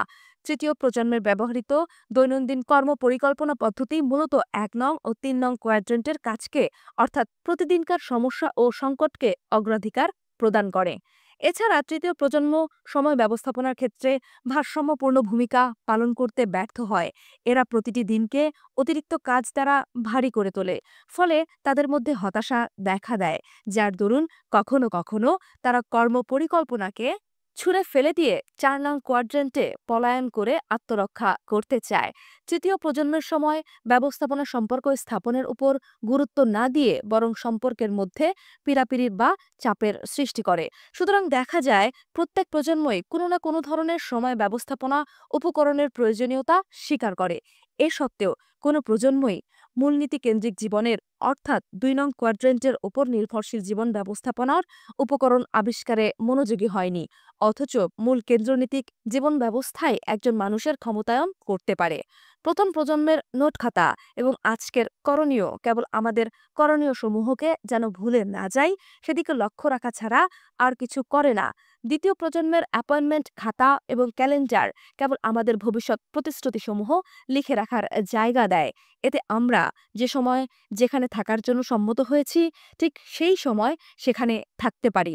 তৃতীয় প্রজন্মের ব্যবহৃত দৈনন্দিন কর্ম পরিকল্পনা পদ্ধতি মূলত ১ নং ও ৩ নং কোয়াড্রেন্টের কাজকে, অর্থাৎ প্রতিদিনকার সমস্যা ও সংকটকে অগ্রাধিকার প্রদান করে। এছাড়া তৃতীয় প্রজন্ম সময় ব্যবস্থাপনার ক্ষেত্রে ভারসাম্যপূর্ণ ভূমিকা পালন করতে ব্যর্থ হয়। এরা প্রতিটি দিনকে অতিরিক্ত কাজ দ্বারা ভারী করে তোলে। ফলে তাদের মধ্যে হতাশা দেখা দেয়, যার দরুন কখনো কখনো তারা কর্ম পরিকল্পনাকে ছুঁড়ে ফেলে দিয়ে ৪ নং কোয়াড্রেন্টে পলায়ন করে আত্মরক্ষা করতে চায়। তৃতীয় প্রজন্মের সময় ব্যবস্থাপনা সম্পর্ক স্থাপনের উপর গুরুত্ব না দিয়ে বরং সম্পর্কের মধ্যে পীড়াপিড়ি বা চাপের সৃষ্টি করে। সুতরাং দেখা যায় প্রত্যেক প্রজন্মই কোনো না কোনো ধরনের সময় ব্যবস্থাপনা উপকরণের প্রয়োজনীয়তা স্বীকার করে। এ সত্ত্বেও কোনো প্রজন্মই মূলনীতি কেন্দ্রিক জীবনের অর্থাৎ ২ নং কোয়াড্রেন্টের ওপর নির্ভরশীল জীবন ব্যবস্থাপনার উপকরণ আবিষ্কারে মনোযোগী হয়নি। অথচ মূল কেন্দ্রনীতিক জীবন ব্যবস্থায় একজন মানুষের ক্ষমতায়ন করতে পারে। প্রথম প্রজন্মের নোট খাতা এবং আজকের করণীয় কেবল আমাদের করণীয় সমূহকে যেন ভুলে না যাই সেদিকে লক্ষ্য রাখা ছাড়া আর কিছু করে না। দ্বিতীয় প্রজন্মের অ্যাপয়েন্টমেন্ট খাতা এবং ক্যালেন্ডার কেবল আমাদের ভবিষ্যৎ প্রতিশ্রুতিসমূহ লিখে রাখার জায়গা দেয়। এতে আমরা যে সময় যেখানে থাকার জন্য সম্মত হয়েছি ঠিক সেই সময় সেখানে থাকতে পারি।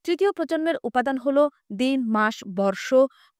তৃতীয় প্রজন্মের উপাদান হল দিন, মাস, বর্ষ,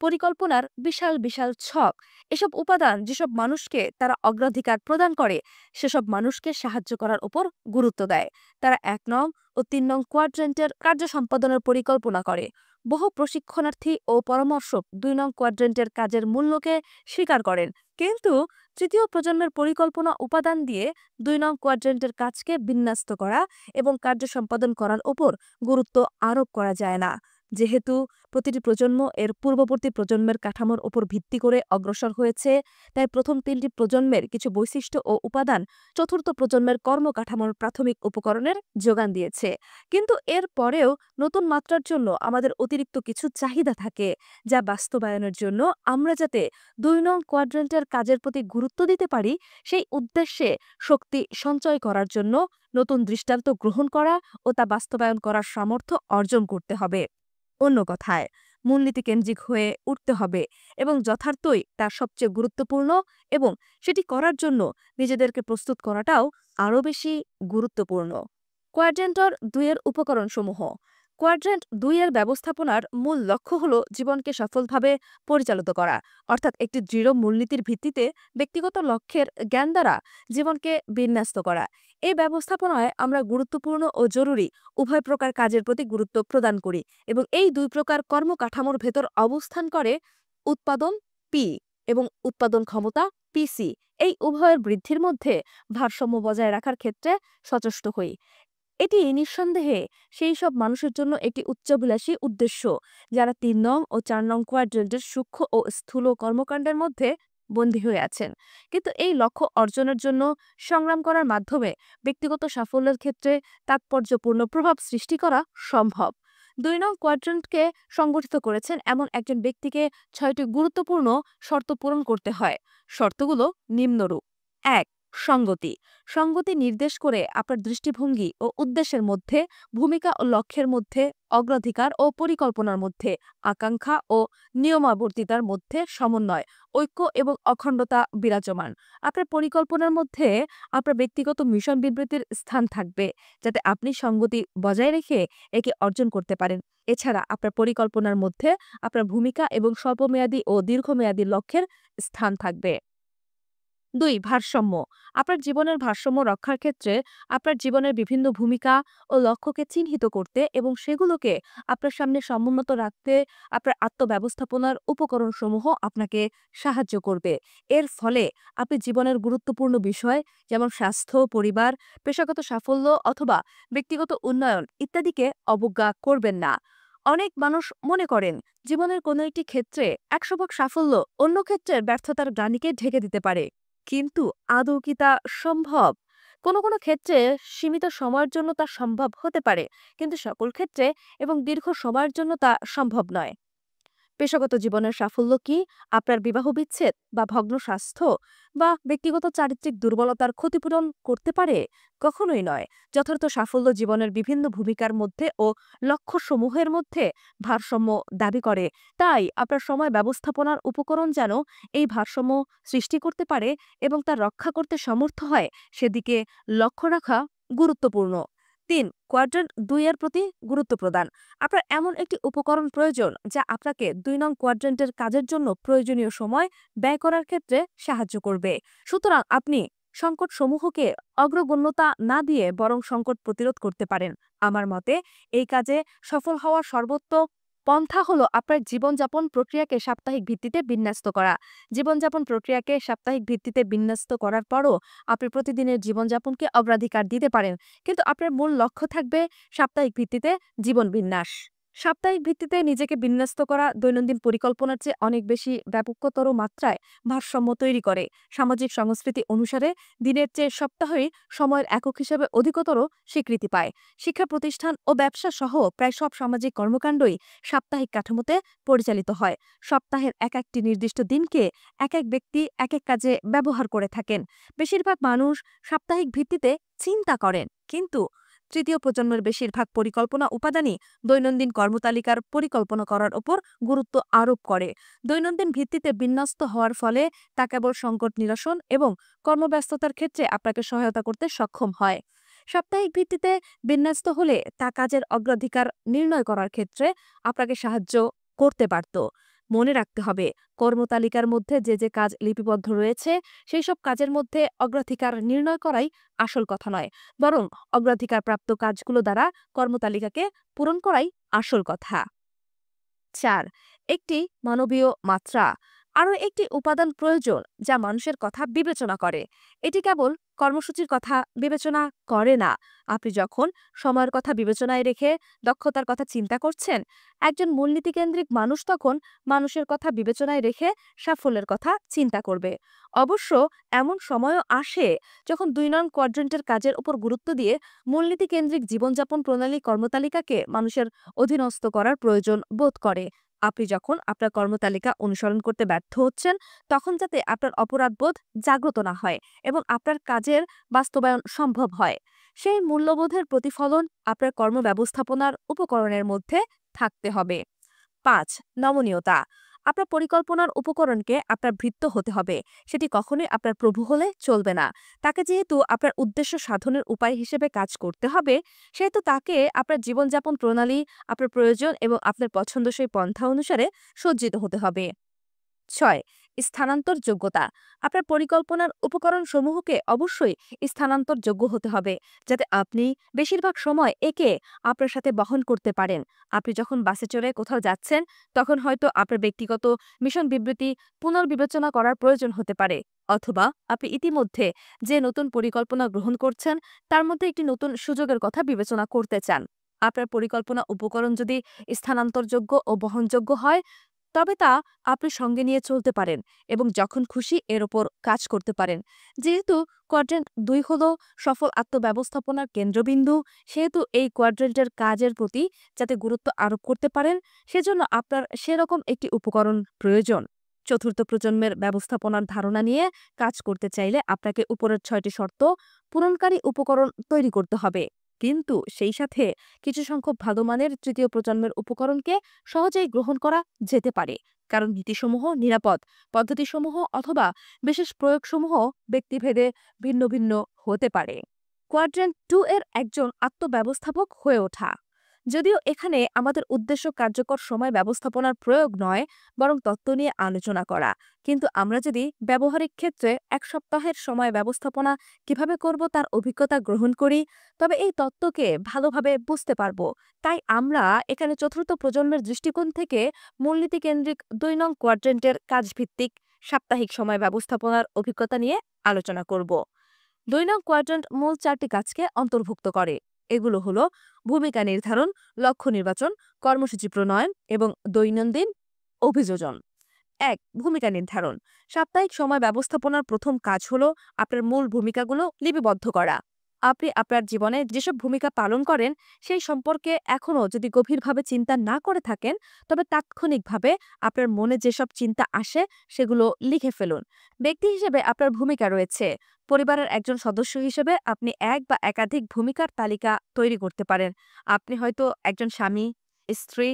পরিকল্পনার বিশাল বিশাল ছক। এসব উপাদান যেসব মানুষকে তারা অগ্রাধিকার প্রদান করে সেসব মানুষকে সাহায্য করার উপর গুরুত্ব দেয়। তারা ১ নং ও ৩ নং কোয়াড্রেন্টের কার্য সম্পাদনের পরিকল্পনা করে। বহু প্রশিক্ষণার্থী ও পরামর্শক ২ নং কোয়াড্রেন্টের কাজের মূল্যকে স্বীকার করেন, কিন্তু তৃতীয় প্রজন্মের পরিকল্পনা উপাদান দিয়ে ২ নং কোয়াড্রেন্টের কাজকে বিন্যস্ত করা এবং কার্য সম্পাদন করার উপর গুরুত্ব আরোপ করা যায় না। যেহেতু প্রতিটি প্রজন্ম এর পূর্ববর্তী প্রজন্মের কাঠামোর উপর ভিত্তি করে অগ্রসর হয়েছে, তাই প্রথম ৩টি প্রজন্মের কিছু বৈশিষ্ট্য ও উপাদান চতুর্থ প্রজন্মের কর্মকাঠামোর প্রাথমিক উপকরণের যোগান দিয়েছে। কিন্তু এর পরেও নতুন মাত্রার জন্য আমাদের অতিরিক্ত কিছু চাহিদা থাকে, যা বাস্তবায়নের জন্য আমরা যাতে ২ নং কোয়াড্রেন্টের কাজের প্রতি গুরুত্ব দিতে পারি সেই উদ্দেশ্যে শক্তি সঞ্চয় করার জন্য নতুন দৃষ্টান্ত গ্রহণ করা ও তা বাস্তবায়ন করার সামর্থ্য অর্জন করতে হবে। অন্য কথায় মূলনীতি কেন্দ্রিক হয়ে উঠতে হবে এবং যথার্থই তার সবচেয়ে গুরুত্বপূর্ণ এবং সেটি করার জন্য নিজেদেরকে প্রস্তুত করাটাও আরও বেশি গুরুত্বপূর্ণ। কোয়াড্রেন্টর ২ এর উপকরণসমূহ। কোয়াড্রেন্ট ২ এর ব্যবস্থাপনার মূল লক্ষ্য হল জীবনকে সফলভাবে পরিচালিত করা, অর্থাৎ একটি দৃঢ় মূলনীতির ভিত্তিতে ব্যক্তিগত লক্ষ্যের জ্ঞান দ্বারা জীবনকে বিন্যস্ত করা। এই ব্যবস্থাপনায় আমরা গুরুত্বপূর্ণ ও জরুরি উভয় প্রকার কাজের প্রতি গুরুত্ব প্রদান করি এবং এই ২ প্রকার কর্মকাঠামোর ভেতর অবস্থান করে উৎপাদন পি এবং উৎপাদন ক্ষমতা পিসি। এই উভয়ের বৃদ্ধির মধ্যে ভারসাম্য বজায় রাখার ক্ষেত্রে সচেষ্ট হই। এটি নিঃসন্দেহে সেই সব মানুষের জন্য একটি উচ্চাভিলাষী উদ্দেশ্য যারা ৩ নং ও ৪ নং কোয়াড্রেন্টের সূক্ষ্ম ও স্থূল কর্মকাণ্ডের মধ্যে বন্দী হয়ে আছেন। কিন্তু এই লক্ষ্য অর্জনের জন্য সংগ্রাম করার মাধ্যমে ব্যক্তিগত সাফল্যের ক্ষেত্রে তাৎপর্যপূর্ণ প্রভাব সৃষ্টি করা সম্ভব। ২ নং কোয়াড্রেন্টকে সংগঠিত করেছেন এমন একজন ব্যক্তিকে ৬টি গুরুত্বপূর্ণ শর্ত পূরণ করতে হয়। শর্তগুলো নিম্নরূপ: ১. সঙ্গতি। সঙ্গতি নির্দেশ করে আপনার দৃষ্টিভঙ্গি ও উদ্দেশ্যের মধ্যে, ভূমিকা ও লক্ষ্যের মধ্যে, অগ্রাধিকার ও পরিকল্পনার মধ্যে, আকাঙ্ক্ষা ও নিয়মাবর্তিতার মধ্যে সমন্বয়, ঐক্য এবং অখণ্ডতা বিরাজমান। আপনার পরিকল্পনার মধ্যে আপনার ব্যক্তিগত মিশন বিবৃতির স্থান থাকবে, যাতে আপনি সঙ্গতি বজায় রেখে একে অর্জন করতে পারেন। এছাড়া আপনার পরিকল্পনার মধ্যে আপনার ভূমিকা এবং স্বল্পমেয়াদী ও দীর্ঘমেয়াদী লক্ষ্যের স্থান থাকবে। ২. ভারসাম্য। আপনার জীবনের ভারসাম্য রক্ষার ক্ষেত্রে আপনার জীবনের বিভিন্ন ভূমিকা ও লক্ষ্যকে চিহ্নিত করতে এবং সেগুলোকে আপনার সামনে সমুন্নত রাখতে আপনার আত্মব্যবস্থাপনার উপকরণসমূহ আপনাকে সাহায্য করবে। এর ফলে আপনি জীবনের গুরুত্বপূর্ণ বিষয় যেমন স্বাস্থ্য, পরিবার, পেশাগত সাফল্য অথবা ব্যক্তিগত উন্নয়ন ইত্যাদিকে অবজ্ঞা করবেন না। অনেক মানুষ মনে করেন জীবনের কোনো একটি ক্ষেত্রে ১০০% সাফল্য অন্য ক্ষেত্রের ব্যর্থতার গ্লানিকে ঢেকে দিতে পারে। কিন্তু আদৌ কি তা সম্ভব? কোনো কোনো ক্ষেত্রে সীমিত সময়ের জন্য তা সম্ভব হতে পারে, কিন্তু সকল ক্ষেত্রে এবং দীর্ঘ সময়ের জন্য তা সম্ভব নয়। পেশাগত জীবনের সাফল্য কি আপনার বিবাহ বিচ্ছেদ বা ভগ্ন স্বাস্থ্য বা ব্যক্তিগত চারিত্রিক দুর্বলতার ক্ষতিপূরণ করতে পারে? কখনোই নয়। যথার্থ সাফল্য জীবনের বিভিন্ন ভূমিকার মধ্যে ও লক্ষ্যসমূহের মধ্যে ভারসাম্য দাবি করে। তাই আপনার সময় ব্যবস্থাপনার উপকরণ যেন এই ভারসাম্য সৃষ্টি করতে পারে এবং তা রক্ষা করতে সমর্থ হয় সেদিকে লক্ষ্য রাখা গুরুত্বপূর্ণ। ৩. কোয়াড্রেন্ট ২ এর প্রতি গুরুত্ব প্রদান। আপনার এমন একটি উপকরণ প্রয়োজন যা আপনাকে ২ নং কোয়াড্রেন্টের কাজের জন্য প্রয়োজনীয় সময় ব্যয় করার ক্ষেত্রে সাহায্য করবে। সুতরাং আপনি সংকটসমূহকে অগ্রগণ্যতা না দিয়ে বরং সংকট প্রতিরোধ করতে পারেন। আমার মতে এই কাজে সফল হওয়ার সর্বোত্তম পন্থা হলো আপনার জীবনযাপন প্রক্রিয়াকে সাপ্তাহিক ভিত্তিতে বিন্যস্ত করা। জীবনযাপন প্রক্রিয়াকে সাপ্তাহিক ভিত্তিতে বিন্যস্ত করার পরও আপনি প্রতিদিনের জীবনযাপনকে অগ্রাধিকার দিতে পারেন, কিন্তু আপনার মূল লক্ষ্য থাকবে সাপ্তাহিক ভিত্তিতে জীবন বিন্যাস। সাপ্তাহিক ভিত্তিতে নিজেকে বিন্যস্ত করা দৈনন্দিন পরিকল্পনার চেয়ে অনেক বেশি ব্যাপকতর মাত্রায় ভারসাম্য তৈরি করে। সামাজিক সংস্কৃতি অনুসারে দিনের চেয়ে সপ্তাহই সময়ের একক হিসেবে অধিকতর স্বীকৃতি পায়। শিক্ষা প্রতিষ্ঠান ও ব্যবসা সহ প্রায় সব সামাজিক কর্মকাণ্ডই সাপ্তাহিক কাঠামোতে পরিচালিত হয়। সপ্তাহের এক একটি নির্দিষ্ট দিনকে এক এক ব্যক্তি এক এক কাজে ব্যবহার করে থাকেন। বেশিরভাগ মানুষ সাপ্তাহিক ভিত্তিতে চিন্তা করেন, কিন্তু তৃতীয় প্রজন্মের বেশিরভাগ পরিকল্পনা উপাদানই দৈনন্দিন কর্মতালিকার পরিকল্পনা করার ওপর গুরুত্ব আরোপ করে। দৈনন্দিন ভিত্তিতে বিন্যস্ত হওয়ার ফলে তা কেবল সংকট নিরসন এবং কর্মব্যস্ততার ক্ষেত্রে আপনাকে সহায়তা করতে সক্ষম হয়। সাপ্তাহিক ভিত্তিতে বিন্যস্ত হলে তা কাজের অগ্রাধিকার নির্ণয় করার ক্ষেত্রে আপনাকে সাহায্য করতে পারত। মনে রাখতে হবে, কর্মতালিকার মধ্যে যে যে কাজ লিপিবদ্ধ রয়েছে সেই সব কাজের মধ্যে অগ্রাধিকার নির্ণয় করাই আসল কথা নয়, বরং অগ্রাধিকারপ্রাপ্ত কাজগুলো দ্বারা কর্মতালিকাকে পূরণ করাই আসল কথা। ৪. একটি মানবীয় মাত্রা। আরও একটি উপাদান প্রয়োজন যা মানুষের কথা বিবেচনা করে। এটি কেবল কর্মসূচির কথা বিবেচনা করে না। আপনি যখন সময়ের কথা বিবেচনায় রেখে দক্ষতার কথা চিন্তা করছেন, একজন মূলনীতিকেন্দ্রিক মানুষ তখন মানুষের কথা বিবেচনায় রেখে সাফল্যের কথা চিন্তা করবে। অবশ্য এমন সময়ও আসে যখন ২ নং কোয়াড্রেন্টের কাজের উপর গুরুত্ব দিয়ে মূলনীতিকেন্দ্রিক জীবনযাপন প্রণালী কর্মতালিকাকে মানুষের অধীনস্থ করার প্রয়োজন বোধ করে। আপনি যখন আপনার কর্মতালিকা অনুসরণ করতে ব্যর্থ হচ্ছেন, তখন যাতে আপনার অপরাধবোধ জাগ্রত না হয় এবং আপনার কাজের বাস্তবায়ন সম্ভব হয়, সেই মূল্যবোধের প্রতিফলন আপনার কর্মব্যবস্থাপনার উপকরণের মধ্যে থাকতে হবে। ৫. নমনীয়তা। আপনার পরিকল্পনার উপকরণকে আপনার ভৃত্য হতে হবে। সেটি কখনোই আপনার প্রভু হলে চলবে না। তাকে যেহেতু আপনার উদ্দেশ্য সাধনের উপায় হিসেবে কাজ করতে হবে, সেহেতু তাকে আপনার জীবনযাপন প্রণালী, আপনার প্রয়োজন এবং আপনার পছন্দসই পন্থা অনুসারে সজ্জিত হতে হবে। ৬. স্থানান্তর যোগ্যতা। আপনার পরিকল্পনার উপকরণসমূহকে অবশ্যই স্থানান্তরযোগ্য হতে হবে, যাতে আপনি বেশিরভাগ সময় একে আপনার সাথে বহন করতে পারেন। আপনি যখন বাসে চড়ে কোথাও যাচ্ছেন, তখন হয়তো আপনার ব্যক্তিগত মিশন বিবৃতি পুনর্বিবেচনা করার প্রয়োজন হতে পারে, অথবা আপনি ইতিমধ্যে যে নতুন পরিকল্পনা গ্রহণ করছেন তার মধ্যে একটি নতুন সুযোগের কথা বিবেচনা করতে চান। আপনার পরিকল্পনা উপকরণ যদি স্থানান্তরযোগ্য ও বহনযোগ্য হয়, তবে তা আপনি সঙ্গে নিয়ে চলতে পারেন এবং যখন খুশি এর ওপর কাজ করতে পারেন। যেহেতু কোয়াড্রেন্ট ২ হল সফল আত্মব্যবস্থাপনার কেন্দ্রবিন্দু, সেহেতু এই কোয়াড্রেন্টের কাজের প্রতি যাতে গুরুত্ব আরোপ করতে পারেন, সেজন্য আপনার সেরকম একটি উপকরণ প্রয়োজন। চতুর্থ প্রজন্মের ব্যবস্থাপনার ধারণা নিয়ে কাজ করতে চাইলে আপনাকে উপরের ৬টি শর্ত পূরণকারী উপকরণ তৈরি করতে হবে, কিন্তু সেই সাথে কিছু সংখ্যক ভালো মানের তৃতীয় প্রজন্মের উপকরণকে সহজেই গ্রহণ করা যেতে পারে, কারণ নীতিসমূহ নিরাপদ, পদ্ধতিসমূহ অথবা বিশেষ প্রয়োগসমূহ ব্যক্তিভেদে ভিন্ন ভিন্ন হতে পারে। কোয়াড্রেন্ট ২ এর একজন আত্মব্যবস্থাপক হয়ে ওঠা। যদিও এখানে আমাদের উদ্দেশ্য কার্যকর সময় ব্যবস্থাপনার প্রয়োগ নয়, বরং তত্ত্ব নিয়ে আলোচনা করা, কিন্তু আমরা যদি ব্যবহারিক ক্ষেত্রে ১ সপ্তাহের সময় ব্যবস্থাপনা কিভাবে করব তার অভিজ্ঞতা গ্রহণ করি, তবে এই তত্ত্বকে ভালোভাবে বুঝতে পারব। তাই আমরা এখানে চতুর্থ প্রজন্মের দৃষ্টিকোণ থেকে মূলনীতিকেন্দ্রিক ২ নং কোয়াড্রেন্টের কাজভিত্তিক সাপ্তাহিক সময় ব্যবস্থাপনার অভিজ্ঞতা নিয়ে আলোচনা করব। ২ নং কোয়াড্রেন্ট মূল ৪টি কাজকে অন্তর্ভুক্ত করে। এগুলো হলো ভূমিকা নির্ধারণ, লক্ষ্য নির্বাচন, কর্মসূচি প্রণয়ন এবং দৈনন্দিন অভিযোজন। ১. ভূমিকা নির্ধারণ। সাপ্তাহিক সময় ব্যবস্থাপনার প্রথম কাজ হলো আপনার মূল ভূমিকাগুলো লিপিবদ্ধ করা। আপনি আপনার জীবনে যেসব ভূমিকা পালন করেন সেই সম্পর্কে এখনও যদি গভীরভাবে চিন্তা না করে থাকেন, তবে তাৎক্ষণিকভাবে আপনার মনে যেসব চিন্তা আসে সেগুলো লিখে ফেলুন। ব্যক্তি হিসেবে আপনার ভূমিকা রয়েছে। পরিবারের একজন সদস্য হিসেবে আপনি এক বা একাধিক ভূমিকার তালিকা তৈরি করতে পারেন। আপনি হয়তো একজন স্বামী, স্ত্রী,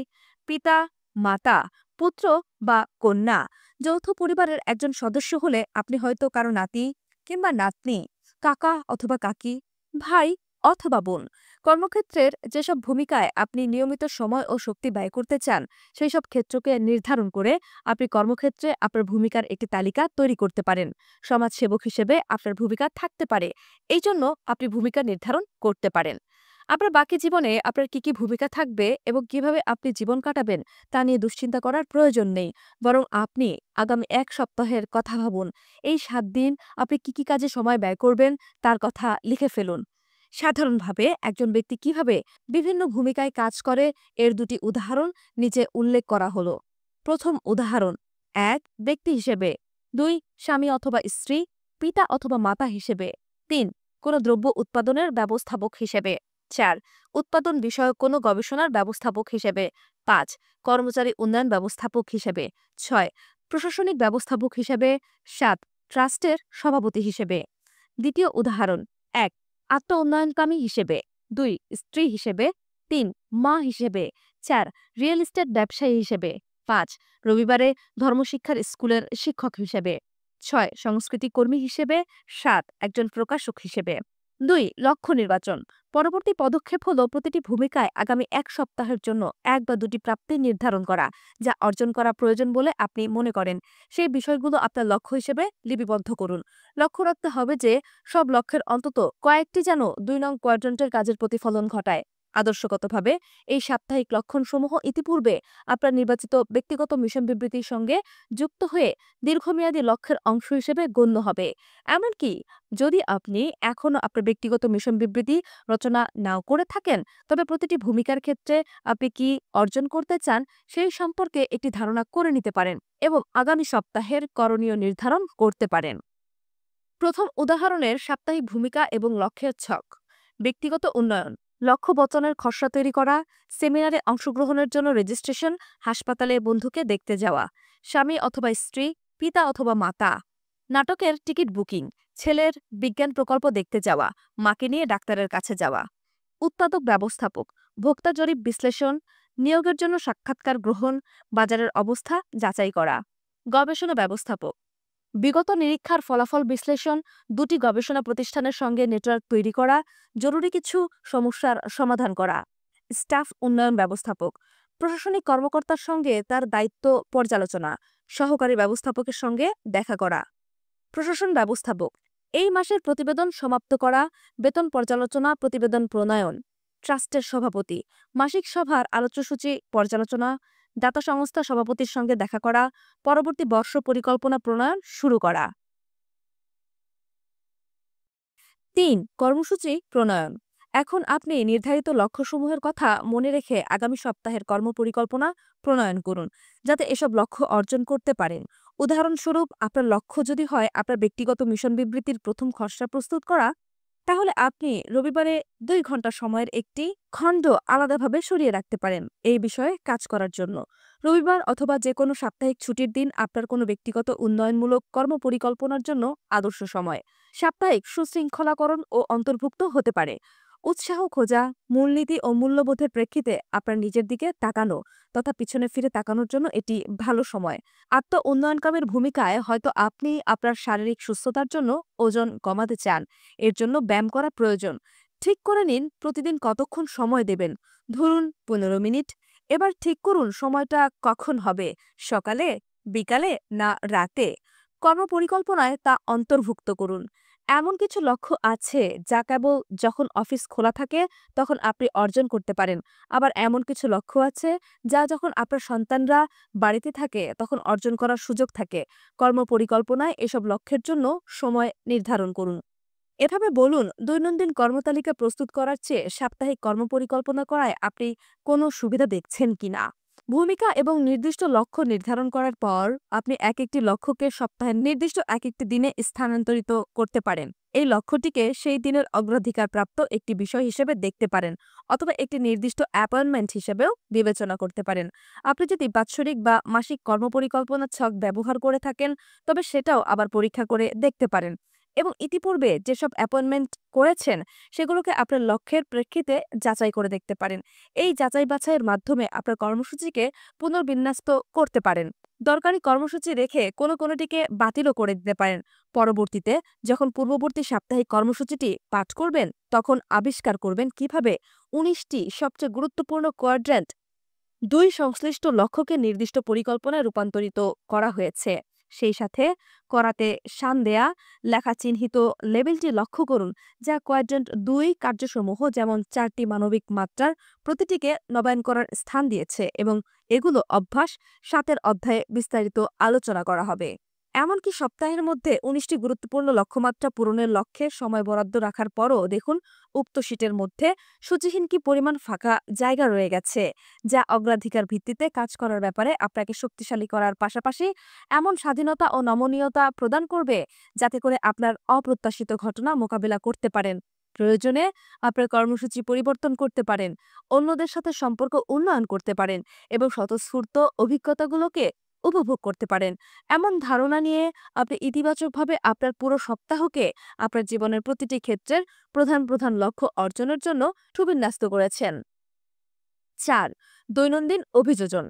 পিতা, মাতা, পুত্র বা কন্যা। যৌথ পরিবারের একজন সদস্য হলে আপনি হয়তো কারো নাতি কিংবা নাতনি, কাকা অথবা কাকি, ভাই অথবা বোন। কর্মক্ষেত্রের যেসব ভূমিকায় আপনি নিয়মিত সময় ও শক্তি ব্যয় করতে চান, সেই সব ক্ষেত্রকে নির্ধারণ করে আপনি কর্মক্ষেত্রে আপনার ভূমিকার একটি তালিকা তৈরি করতে পারেন। সমাজসেবক হিসেবে আপনার ভূমিকা থাকতে পারে, এই জন্য আপনি ভূমিকা নির্ধারণ করতে পারেন। আপনার বাকি জীবনে আপনার কি ভূমিকা থাকবে এবং কিভাবে আপনি জীবন কাটাবেন তা নিয়ে দুশ্চিন্তা করার প্রয়োজন নেই। বরং আপনি আগামী ১ সপ্তাহের কথা ভাবুন। এই ৭ দিন আপনি কি কাজে সময় ব্যয় করবেন তার কথা লিখে ফেলুন। সাধারণভাবে একজন ব্যক্তি কিভাবে বিভিন্ন ভূমিকায় কাজ করে এর ২টি উদাহরণ নিচে উল্লেখ করা হলো। প্রথম উদাহরণ ১ ব্যক্তি হিসেবে, ২ স্বামী অথবা স্ত্রী, পিতা অথবা মাতা হিসেবে, ৩ কোনো দ্রব্য উৎপাদনের ব্যবস্থাপক হিসেবে, ৪ উৎপাদন বিষয়ক কোনো গবেষণার ব্যবস্থাপক হিসেবে, ৫ কর্মচারী উন্নয়ন ব্যবস্থাপক হিসেবে, ৬ প্রশাসনিক ব্যবস্থাপক হিসেবে, ৭ ট্রাস্টের সভাপতি হিসেবে। দ্বিতীয় উদাহরণ ১ আত্ম উন্নয়নকামী হিসেবে, ২ স্ত্রী হিসেবে, ৩ মা হিসেবে, ৪ রিয়েল এস্টেট ব্যবসায়ী হিসেবে, ৫ রবিবারে ধর্মশিক্ষার স্কুলের শিক্ষক হিসেবে, ৬ সংস্কৃতি কর্মী হিসেবে, ৭ একজন প্রকাশক হিসেবে। ২ লক্ষ্য নির্বাচন। পরবর্তী পদক্ষেপ হলো প্রতিটি ভূমিকায় আগামী ১ সপ্তাহের জন্য ১ বা ২টি প্রাপ্তি নির্ধারণ করা, যা অর্জন করা প্রয়োজন বলে আপনি মনে করেন। সেই বিষয়গুলো আপনার লক্ষ্য হিসেবে লিপিবদ্ধ করুন। লক্ষ্য রাখতে হবে যে সব লক্ষ্যের অন্তত কয়েকটি যেন ২ নং কোয়াড্রেন্টের কাজের প্রতিফলন ঘটায়। আদর্শগতভাবে এই সাপ্তাহিক লক্ষণসমূহ ইতিপূর্বে আপনার নির্বাচিত ব্যক্তিগত মিশন বিবৃতির সঙ্গে যুক্ত হয়ে দীর্ঘমেয়াদী লক্ষ্যের অংশ হিসেবে গণ্য হবে। এমনকি যদি আপনি এখনও আপনার ব্যক্তিগত মিশন বিবৃতি রচনা নাও করে থাকেন, তবে প্রতিটি ভূমিকার ক্ষেত্রে আপনি কি অর্জন করতে চান সেই সম্পর্কে একটি ধারণা করে নিতে পারেন এবং আগামী সপ্তাহের করণীয় নির্ধারণ করতে পারেন। প্রথম উদাহরণের সাপ্তাহিক ভূমিকা এবং লক্ষ্যের ছক। ব্যক্তিগত উন্নয়ন, লক্ষ্য বচনের খসড়া তৈরি করা, সেমিনারে অংশগ্রহণের জন্য রেজিস্ট্রেশন, হাসপাতালে বন্ধুকে দেখতে যাওয়া, স্বামী অথবা স্ত্রী, পিতা অথবা মাতা, নাটকের টিকিট বুকিং, ছেলের বিজ্ঞান প্রকল্প দেখতে যাওয়া, মাকে নিয়ে ডাক্তারের কাছে যাওয়া। উৎপাদক ব্যবস্থাপক, ভোক্তা জরিপ বিশ্লেষণ, নিয়োগের জন্য সাক্ষাৎকার গ্রহণ, বাজারের অবস্থা যাচাই করা। গবেষণা ব্যবস্থাপক, বিগত নিরীক্ষার ফলাফল বিশ্লেষণ, ২টি গবেষণা প্রতিষ্ঠানের সঙ্গে নেটওয়ার্ক তৈরি করা, জরুরি কিছু সমস্যার সমাধান করা। স্টাফ উন্নয়ন ব্যবস্থাপক, প্রশাসনিক কর্মকর্তার সঙ্গে তার দায়িত্ব পর্যালোচনা, সহকারী ব্যবস্থাপকের সঙ্গে দেখা করা। প্রশাসন ব্যবস্থাপক, এই মাসের প্রতিবেদন সমাপ্ত করা, বেতন পর্যালোচনা প্রতিবেদন প্রণয়ন। ট্রাস্টের সভাপতি, মাসিক সভার আলোচ্যসূচি পর্যালোচনা, দাতা সংস্থা সভাপতির সঙ্গে দেখা করা, পরবর্তী বর্ষ পরিকল্পনা প্রণয়ন শুরু করা। ৩ কর্মসূচি প্রণয়ন। এখন আপনি নির্ধারিত লক্ষ্যসমূহের কথা মনে রেখে আগামী সপ্তাহের কর্মপরিকল্পনা প্রণয়ন করুন, যাতে এসব লক্ষ্য অর্জন করতে পারেন। উদাহরণস্বরূপ, আপনার লক্ষ্য যদি হয় আপনার ব্যক্তিগত মিশন বিবৃতির প্রথম খসড়া প্রস্তুত করা, তাহলে আপনি রবিবারে ২ ঘন্টা সময়ের একটি খণ্ড আলাদাভাবে সরিয়ে রাখতে পারেন এই বিষয়ে কাজ করার জন্য। রবিবার অথবা যে কোনো সাপ্তাহিক ছুটির দিন আপনার কোনো ব্যক্তিগত উন্নয়নমূলক কর্মপরিকল্পনার জন্য আদর্শ সময়। সাপ্তাহিক সুশৃঙ্খলাকরণ ও অন্তর্ভুক্ত হতে পারে উৎসাহ খোঁজা, মূলনীতি ও মূল্যবোধের প্রেক্ষিতে আপনার নিজের দিকে তাকানো তথা পিছনে ফিরে তাকানোর জন্য এটি ভালো সময়। আত্ম উন্নয়নকামের ভূমিকায় হয়তো আপনি আপনার শারীরিক সুস্থতার জন্য ওজন কমাতে চান, এর জন্য ব্যায়াম করা প্রয়োজন। ঠিক করে নিন প্রতিদিন কতক্ষণ সময় দেবেন, ধরুন ১৫ মিনিট। এবার ঠিক করুন সময়টা কখন হবে, সকালে, বিকালে না রাতে। কর্মপরিকল্পনায় তা অন্তর্ভুক্ত করুন। এমন কিছু লক্ষ্য আছে যা কেবল যখন অফিস খোলা থাকে তখন আপনি অর্জন করতে পারেন, আবার এমন কিছু লক্ষ্য আছে যা যখন আপনার সন্তানরা বাড়িতে থাকে তখন অর্জন করার সুযোগ থাকে। কর্মপরিকল্পনায় এসব লক্ষ্যের জন্য সময় নির্ধারণ করুন। এভাবে বলুন, দৈনন্দিন কর্মতালিকা প্রস্তুত করার চেয়ে সাপ্তাহিক কর্মপরিকল্পনা করায় আপনি কোনো সুবিধা দেখছেন কিনা। ভূমিকা এবং নির্দিষ্ট লক্ষ্য নির্ধারণ করার পর আপনি এক একটি লক্ষ্যকে সপ্তাহের নির্দিষ্ট এক একটি দিনে স্থানান্তরিত করতে পারেন। এই লক্ষ্যটিকে সেই দিনের অগ্রাধিকারপ্রাপ্ত একটি বিষয় হিসেবে দেখতে পারেন অথবা একটি নির্দিষ্ট অ্যাপয়েন্টমেন্ট হিসেবেও বিবেচনা করতে পারেন। আপনি যদি বাৎসরিক বা মাসিক কর্মপরিকল্পনা ছক ব্যবহার করে থাকেন, তবে সেটাও আবার পরীক্ষা করে দেখতে পারেন এবং ইতিপূর্বে যেসব অ্যাপয়েন্টমেন্ট করেছেন সেগুলোকে আপনার লক্ষ্যের প্রেক্ষিতে যাচাই করে দেখতে পারেন। এই যাচাই বাছাইয়ের মাধ্যমে আপনার কর্মসূচিকে পুনর্বিন্যস্ত করতে পারেন। দরকারি কর্মসূচি রেখে কোনোটিকে বাতিলও করে দিতে পারেন। পরবর্তীতে যখন পূর্ববর্তী সাপ্তাহিক কর্মসূচিটি পাঠ করবেন, তখন আবিষ্কার করবেন কিভাবে ১৯টি সবচেয়ে গুরুত্বপূর্ণ কোয়াড্র্যান্ট ২ সংশ্লিষ্ট লক্ষ্যকে নির্দিষ্ট পরিকল্পনায় রূপান্তরিত করা হয়েছে। সেই সাথে করাতে শান দেয়া লেখা চিহ্নিত লেবেলটি লক্ষ্য করুন, যা কোয়াড্রেন্ট ২ কার্যসমূহ যেমন ৪টি মানবিক মাত্রার প্রতিটিকে নবায়ন করার স্থান দিয়েছে এবং এগুলো অভ্যাস ৭-এর অধ্যায়ে বিস্তারিত আলোচনা করা হবে। এমনকি সপ্তাহের মধ্যে ১৯টি গুরুত্বপূর্ণ লক্ষ্যমাত্রা পূরণের লক্ষ্যে সময় বরাদ্দ রাখার পরও দেখুন উক্ত শীটের মধ্যে সূচিহীন কি পরিমাণ ফাঁকা জায়গা রয়ে গেছে, যা অগ্রাধিকার ভিত্তিতে কাজ করার ব্যাপারে আপনাকে শক্তিশালী করার পাশাপাশি এমন স্বাধীনতা ও নমনীয়তা প্রদান করবে যাতে করে আপনার অপ্রত্যাশিত ঘটনা মোকাবিলা করতে পারেন। প্রয়োজনে আপনার কর্মসূচি পরিবর্তন করতে পারেন, অন্যদের সাথে সম্পর্ক উন্নয়ন করতে পারেন এবং স্বতঃস্ফূর্ত অভিজ্ঞতাগুলোকে উপভোগ করতে পারেন। এমন ধারণা নিয়ে আপনি ইতিবাচকভাবে আপনার পুরো সপ্তাহকে আপনার জীবনের প্রতিটি ক্ষেত্রের প্রধান প্রধান লক্ষ্য অর্জনের জন্য সুবিন্যস্ত করেছেন। ৪. দৈনন্দিন অভিযোজন।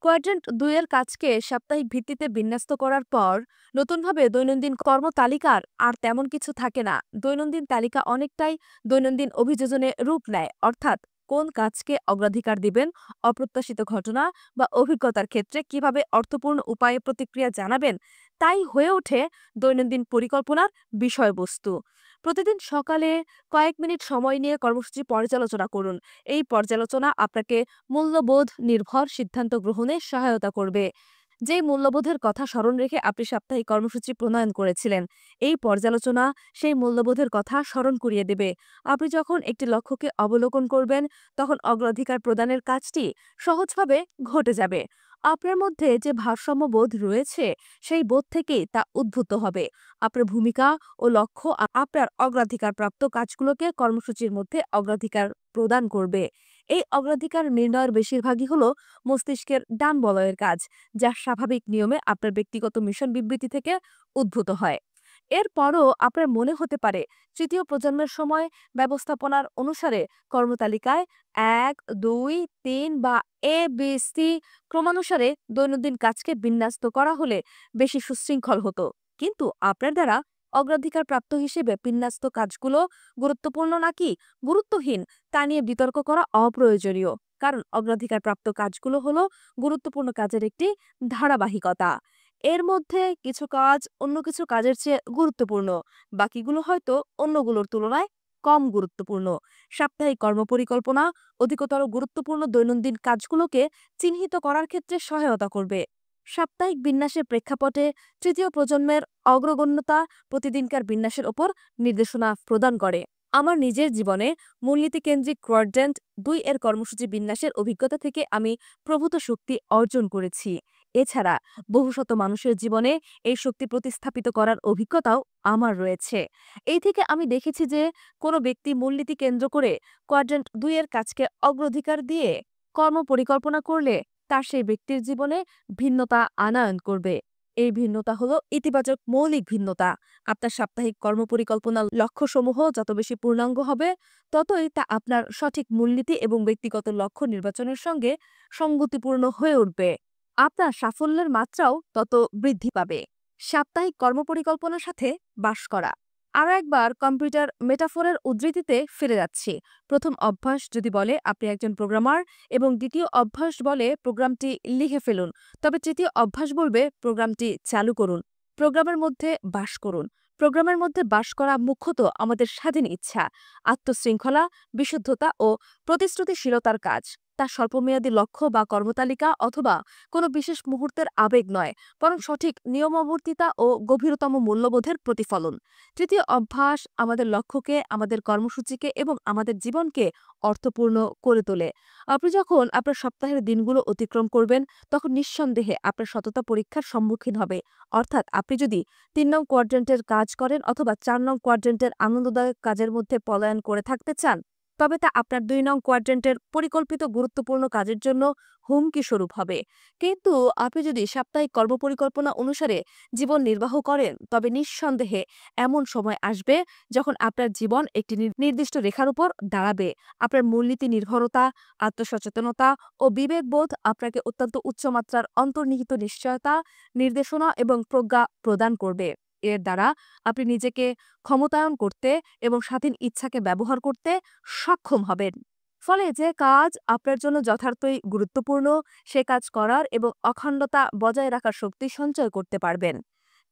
কোয়াড্রেন্ট ২ এর কাজকে সাপ্তাহিক ভিত্তিতে বিন্যস্ত করার পর নতুনভাবে দৈনন্দিন কর্মতালিকার আর তেমন কিছু থাকে না। দৈনন্দিন তালিকা অনেকটাই দৈনন্দিন অভিযোজনে রূপ নেয়, অর্থাৎ কোন কাজকে অগ্রাধিকার দিবেন, অপ্রত্যাশিত ঘটনা বা অভিজ্ঞতার ক্ষেত্রে কিভাবে অর্থপূর্ণ উপায়ে প্রতিক্রিয়া জানাবেন, তাই হয়ে ওঠে দৈনন্দিন পরিকল্পনার বিষয়বস্তু। প্রতিদিন সকালে কয়েক মিনিট সময় নিয়ে কর্মসূচি পর্যালোচনা করুন। এই পর্যালোচনা আপনাকে মূল্যবোধ নির্ভর সিদ্ধান্ত গ্রহণে সহায়তা করবে। যেই মূল্যবোধের কথা স্মরণ রেখে আপনি সাপ্তাহিক কর্মসূচি প্রণয়ন করেছিলেন, এই পর্যালোচনা সেই মূল্যবোধের কথা স্মরণ করিয়ে দেবে। আপনি যখন একটি লক্ষ্যকে অবলোকন করবেন, তখন অগ্রাধিকার প্রদানের কাজটি সহজভাবে ঘটে যাবে। আপনার মধ্যে যে ভারসাম্যবোধ রয়েছে, সেই বোধ থেকেই তা উদ্ভূত হবে। আপনার ভূমিকা ও লক্ষ্য আপনার অগ্রাধিকারপ্রাপ্ত কাজগুলোকে কর্মসূচির মধ্যে অগ্রাধিকার প্রদান করবে। এই অগ্রাধিকার নির্ণয়ের বেশিরভাগই হলো মস্তিষ্কের ডান বলয়ের কাজ, যা স্বাভাবিক নিয়মে আপনার ব্যক্তিগত মিশন বিবৃতি থেকে উদ্ভূত হয়। এরপরও আপনার মনে হতে পারে তৃতীয় প্রজন্মের সময় ব্যবস্থাপনার অনুসারে কর্মতালিকায় ১, ২, ৩ বা ABC ক্রমানুসারে দৈনন্দিন কাজকে বিন্যস্ত করা হলে বেশি সুশৃঙ্খল হতো। কিন্তু আপনার দ্বারা অগ্রাধিকার প্রাপ্ত হিসেবে বিন্যস্ত কাজগুলো গুরুত্বপূর্ণ নাকি গুরুত্বহীন তা নিয়ে বিতর্ক করা অপ্রয়োজনীয়, কারণ অগ্রাধিকার প্রাপ্ত কাজগুলো হলো গুরুত্বপূর্ণ কাজের একটি ধারাবাহিকতা। এর মধ্যে কিছু কাজ অন্য কিছু কাজের চেয়ে গুরুত্বপূর্ণ, বাকিগুলো হয়তো অন্যগুলোর তুলনায় কম গুরুত্বপূর্ণ। সাপ্তাহিক কর্মপরিকল্পনা অধিকতর গুরুত্বপূর্ণ দৈনন্দিন কাজগুলোকে চিহ্নিত করার ক্ষেত্রে সহায়তা করবে। সাপ্তাহিক বিন্যাসের প্রেক্ষাপটে তৃতীয় প্রজন্মের অগ্রগণ্যতা প্রতিদিনকার বিন্যাসের ওপর নির্দেশনা প্রদান করে। আমার নিজের জীবনে মূলনীতি কেন্দ্রিক কোয়াড্রেন্ট ২ এর কর্মসূচি বিন্যাসের অভিজ্ঞতা থেকে আমি প্রভূত শক্তি অর্জন করেছি। এছাড়া বহু শত মানুষের জীবনে এই শক্তি প্রতিস্থাপিত করার অভিজ্ঞতাও আমার রয়েছে। এই থেকে আমি দেখেছি যে কোনো ব্যক্তি মূলনীতি কেন্দ্র করে কোয়াড্রেন্ট ২ এর কাজকে অগ্রাধিকার দিয়ে কর্ম পরিকল্পনা করলে তার সেই ব্যক্তির জীবনে ভিন্নতা আনয়ন করবে। এই ভিন্নতা হলো ইতিবাচক মৌলিক ভিন্নতা। আপনার সাপ্তাহিক কর্মপরিকল্পনার লক্ষ্যসমূহ যত বেশি পূর্ণাঙ্গ হবে, ততই তা আপনার সঠিক মূলনীতি এবং ব্যক্তিগত লক্ষ্য নির্বাচনের সঙ্গে সঙ্গতিপূর্ণ হয়ে উঠবে। আপনার সাফল্যের মাত্রাও তত বৃদ্ধি পাবে। সাপ্তাহিক কর্মপরিকল্পনার সাথে বাস করা। আরও একবার কম্পিউটার মেটাফোরের উদ্ধৃতিতে ফিরে যাচ্ছি। প্রথম অভ্যাস যদি বলে আপনি একজন প্রোগ্রামার এবং দ্বিতীয় অভ্যাস বলে প্রোগ্রামটি লিখে ফেলুন, তবে তৃতীয় অভ্যাস বলবে প্রোগ্রামটি চালু করুন। প্রোগ্রামের মধ্যে বাস করুন। প্রোগ্রামের মধ্যে বাস করা মুখ্যত আমাদের স্বাধীন ইচ্ছা, আত্মশৃঙ্খলা, বিশুদ্ধতা ও প্রতিশ্রুতিশীলতার কাজ। তা স্বল্পমেয়াদী লক্ষ্য বা কর্মতালিকা অথবা কোনো বিশেষ মুহূর্তের আবেগ নয়, বরং সঠিক নিয়মাবর্তিতা ও গভীরতম মূল্যবোধের প্রতিফলন। তৃতীয় অভ্যাস আমাদের লক্ষ্যকে, আমাদের কর্মসূচিকে এবং আমাদের জীবনকে অর্থপূর্ণ করে তোলে। আপনি যখন আপনার সপ্তাহের দিনগুলো অতিক্রম করবেন, তখন নিঃসন্দেহে আপনার সততা পরীক্ষার সম্মুখীন হবে। অর্থাৎ আপনি যদি ৩ নং কোয়াড্রেন্টের কাজ করেন অথবা ৪ নং কোয়াড্রেন্টের আনন্দদায়ক কাজের মধ্যে পলায়ন করে থাকতে চান, তবে তা আপনার ২ নং কোয়াড্রেন্টের পরিকল্পিত গুরুত্বপূর্ণ কাজের জন্য হুমকি স্বরূপ হবে। কিন্তু আপনি যদি সাপ্তাহিক কর্মপরিকল্পনা অনুসারে জীবন নির্বাহ করেন, তবে নিঃসন্দেহে এমন সময় আসবে যখন আপনার জীবন একটি নির্দিষ্ট রেখার উপর দাঁড়াবে। আপনার মূলনীতি নির্ভরতা, আত্মসচেতনতা ও বিবেকবোধ আপনাকে অত্যন্ত উচ্চমাত্রার অন্তর্নিহিত নিশ্চয়তা, নির্দেশনা এবং প্রজ্ঞা প্রদান করবে। এর দ্বারা আপনি নিজেকে ক্ষমতায়ন করতে এবং স্বাধীন ইচ্ছাকে ব্যবহার করতে সক্ষম হবেন। ফলে যে কাজ আপনার জন্য যথার্থই গুরুত্বপূর্ণ সে কাজ করার এবং অখণ্ডতা বজায় রাখার শক্তি সঞ্চয় করতে পারবেন।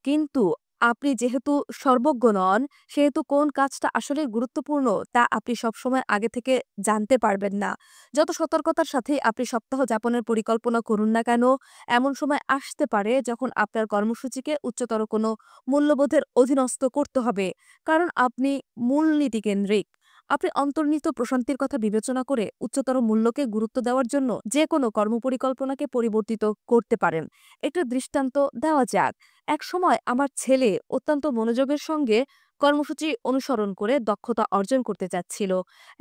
কিন্তু আপনি যেহেতু সর্বজ্ঞ নন, সেহেতু কোন কাজটা আসলে গুরুত্বপূর্ণ তা আপনি সবসময় আগে থেকে জানতে পারবেন না। যত সতর্কতার সাথেই আপনি সপ্তাহ যাপনের পরিকল্পনা করুন না কেন, এমন সময় আসতে পারে যখন আপনার কর্মসূচিকে উচ্চতর কোনো মূল্যবোধের অধীনস্থ করতে হবে। কারণ আপনি মূলনীতি কেন্দ্রিক। আপনি অন্তর্নিহিত প্রশান্তির কথা বিবেচনা করে উচ্চতর মূল্যকে গুরুত্ব দেওয়ার জন্য যে কোনো কর্মপরিকল্পনাকে পরিবর্তিত করতে পারেন। একটা দৃষ্টান্ত দেওয়া যাক। একসময় আমার ছেলে অত্যন্ত মনোযোগের সঙ্গে কর্মসূচি অনুসরণ করে দক্ষতা অর্জন করতে চাচ্ছিল।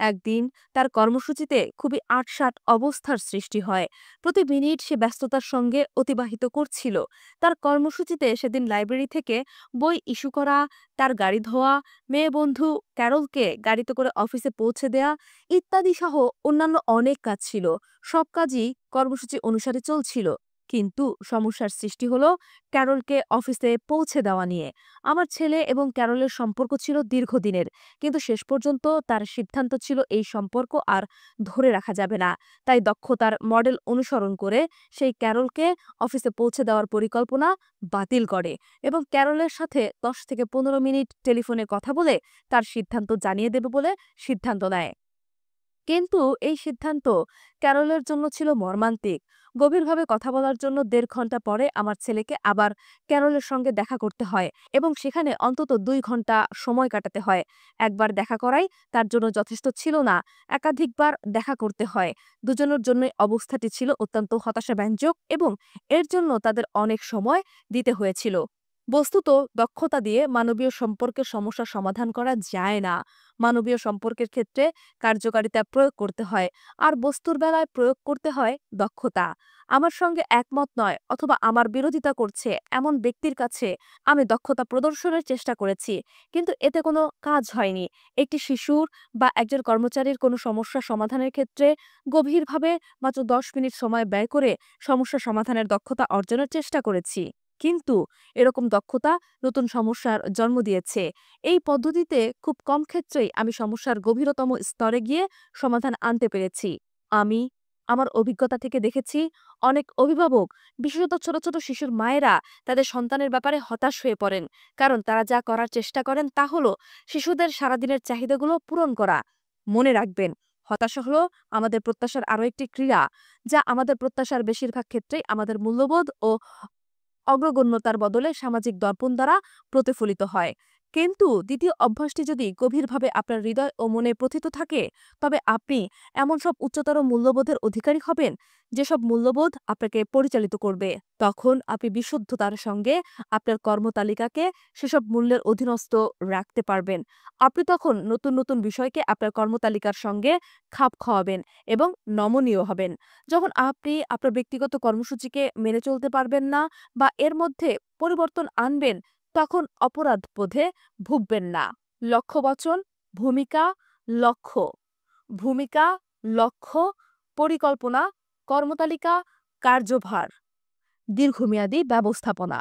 একদিন তার কর্মসূচিতে খুবই আঁটসাঁট অবস্থার সৃষ্টি হয়। প্রতি মিনিট সে ব্যস্ততার সঙ্গে অতিবাহিত করছিল। তার কর্মসূচিতে সেদিন লাইব্রেরি থেকে বই ইস্যু করা, তার গাড়ি ধোয়া, মেয়ে বন্ধু ক্যারলকে গাড়িতে করে অফিসে পৌঁছে দেয়া ইত্যাদি সহ অন্যান্য অনেক কাজ ছিল। সব কাজই কর্মসূচি অনুসারে চলছিল। কিন্তু সমস্যার সৃষ্টি হলো ক্যারলকে অফিসে পৌঁছে দেওয়া নিয়ে। আমার ছেলে এবং ক্যারলের সম্পর্ক ছিল দীর্ঘদিনের, কিন্তু শেষ পর্যন্ত তার সিদ্ধান্ত ছিল এই সম্পর্ক আর ধরে রাখা যাবে না। তাই দক্ষতার মডেল অনুসরণ করে সেই ক্যারলকে অফিসে পৌঁছে দেওয়ার পরিকল্পনা বাতিল করে এবং ক্যারলের সাথে ১০ থেকে ১৫ মিনিট টেলিফোনে কথা বলে তার সিদ্ধান্ত জানিয়ে দেবে বলে সিদ্ধান্ত নেয়। কিন্তু এই সিদ্ধান্ত ক্যারলের জন্য ছিল মর্মান্তিক। গভীরভাবে কথা বলার জন্য ১.৫ ঘন্টা পরে আমার ছেলেকে আবার ক্যারলের সঙ্গে দেখা করতে হয় এবং সেখানে অন্তত ২ ঘন্টা সময় কাটাতে হয়। একবার দেখা করাই তার জন্য যথেষ্ট ছিল না, একাধিকবার দেখা করতে হয়। দুজনের জন্যই অবস্থাটি ছিল অত্যন্ত হতাশাব্যঞ্জক এবং এর জন্য তাদের অনেক সময় দিতে হয়েছিল। বস্তুত দক্ষতা দিয়ে মানবীয় সম্পর্কের সমস্যা সমাধান করা যায় না। মানবীয় সম্পর্কের ক্ষেত্রে কার্যকারিতা প্রয়োগ করতে হয়, আর বস্তুর বেলায় প্রয়োগ করতে হয় দক্ষতা। আমার সঙ্গে একমত নয় অথবা আমার বিরোধিতা করছে এমন ব্যক্তির কাছে আমি দক্ষতা প্রদর্শনের চেষ্টা করেছি, কিন্তু এতে কোনো কাজ হয়নি। একটি শিশুর বা একজন কর্মচারীর কোনো সমস্যা সমাধানের ক্ষেত্রে গভীরভাবে মাত্র ১০ মিনিট সময় ব্যয় করে সমস্যা সমাধানের দক্ষতা অর্জনের চেষ্টা করেছি। কিন্তু এরকম দক্ষতা নতুন সমস্যার জন্ম দিয়েছে। এই পদ্ধতিতে খুব কম ক্ষেত্রেই আমি সমস্যার গভীরতম স্তরে গিয়ে সমাধান আনতে পেরেছি। আমি আমার অভিজ্ঞতা থেকে দেখেছি অনেক অভিভাবক, বিশেষত ছোট ছোট শিশুর মায়েরা তাদের সন্তানের ব্যাপারে হতাশ হয়ে পড়েন, কারণ তারা যা করার চেষ্টা করেন তা হলো শিশুদের সারাদিনের চাহিদাগুলো পূরণ করা। মনে রাখবেন, হতাশা হলো আমাদের প্রত্যাশার আরও একটি ক্রিয়া, যা আমাদের প্রত্যাশার বেশিরভাগ ক্ষেত্রেই আমাদের মূল্যবোধ ও অগ্রগণ্যতার বদলে সামাজিক দর্পণ দ্বারা প্রতিফলিত হয়। কিন্তু দ্বিতীয় অভ্যাসটি যদি গভীরভাবে আপনার হৃদয় ও মনে প্রথিত থাকে, তবে আপনি এমন সব উচ্চতর মূল্যবোধের অধিকারী হবেন যেসব মূল্যবোধ আপনাকে পরিচালিত করবে। তখন আপনি বিশুদ্ধতার সঙ্গে আপনার কর্মতালিকাকে সেসব মূল্যের অধীনস্থ রাখতে পারবেন। আপনি তখন নতুন নতুন বিষয়কে আপনার কর্মতালিকার সঙ্গে খাপ খাওয়াবেন এবং নমনীয় হবেন। যখন আপনি আপনার ব্যক্তিগত কর্মসূচিকে মেনে চলতে পারবেন না বা এর মধ্যে পরিবর্তন আনবেন, তখন অপরাধ বোধে ভুগবেন না। লক্ষ্যবচন, ভূমিকা, লক্ষ্য, ভূমিকা, লক্ষ্য, পরিকল্পনা, কর্মতালিকা, কার্যভার, দীর্ঘমেয়াদী ব্যবস্থাপনা।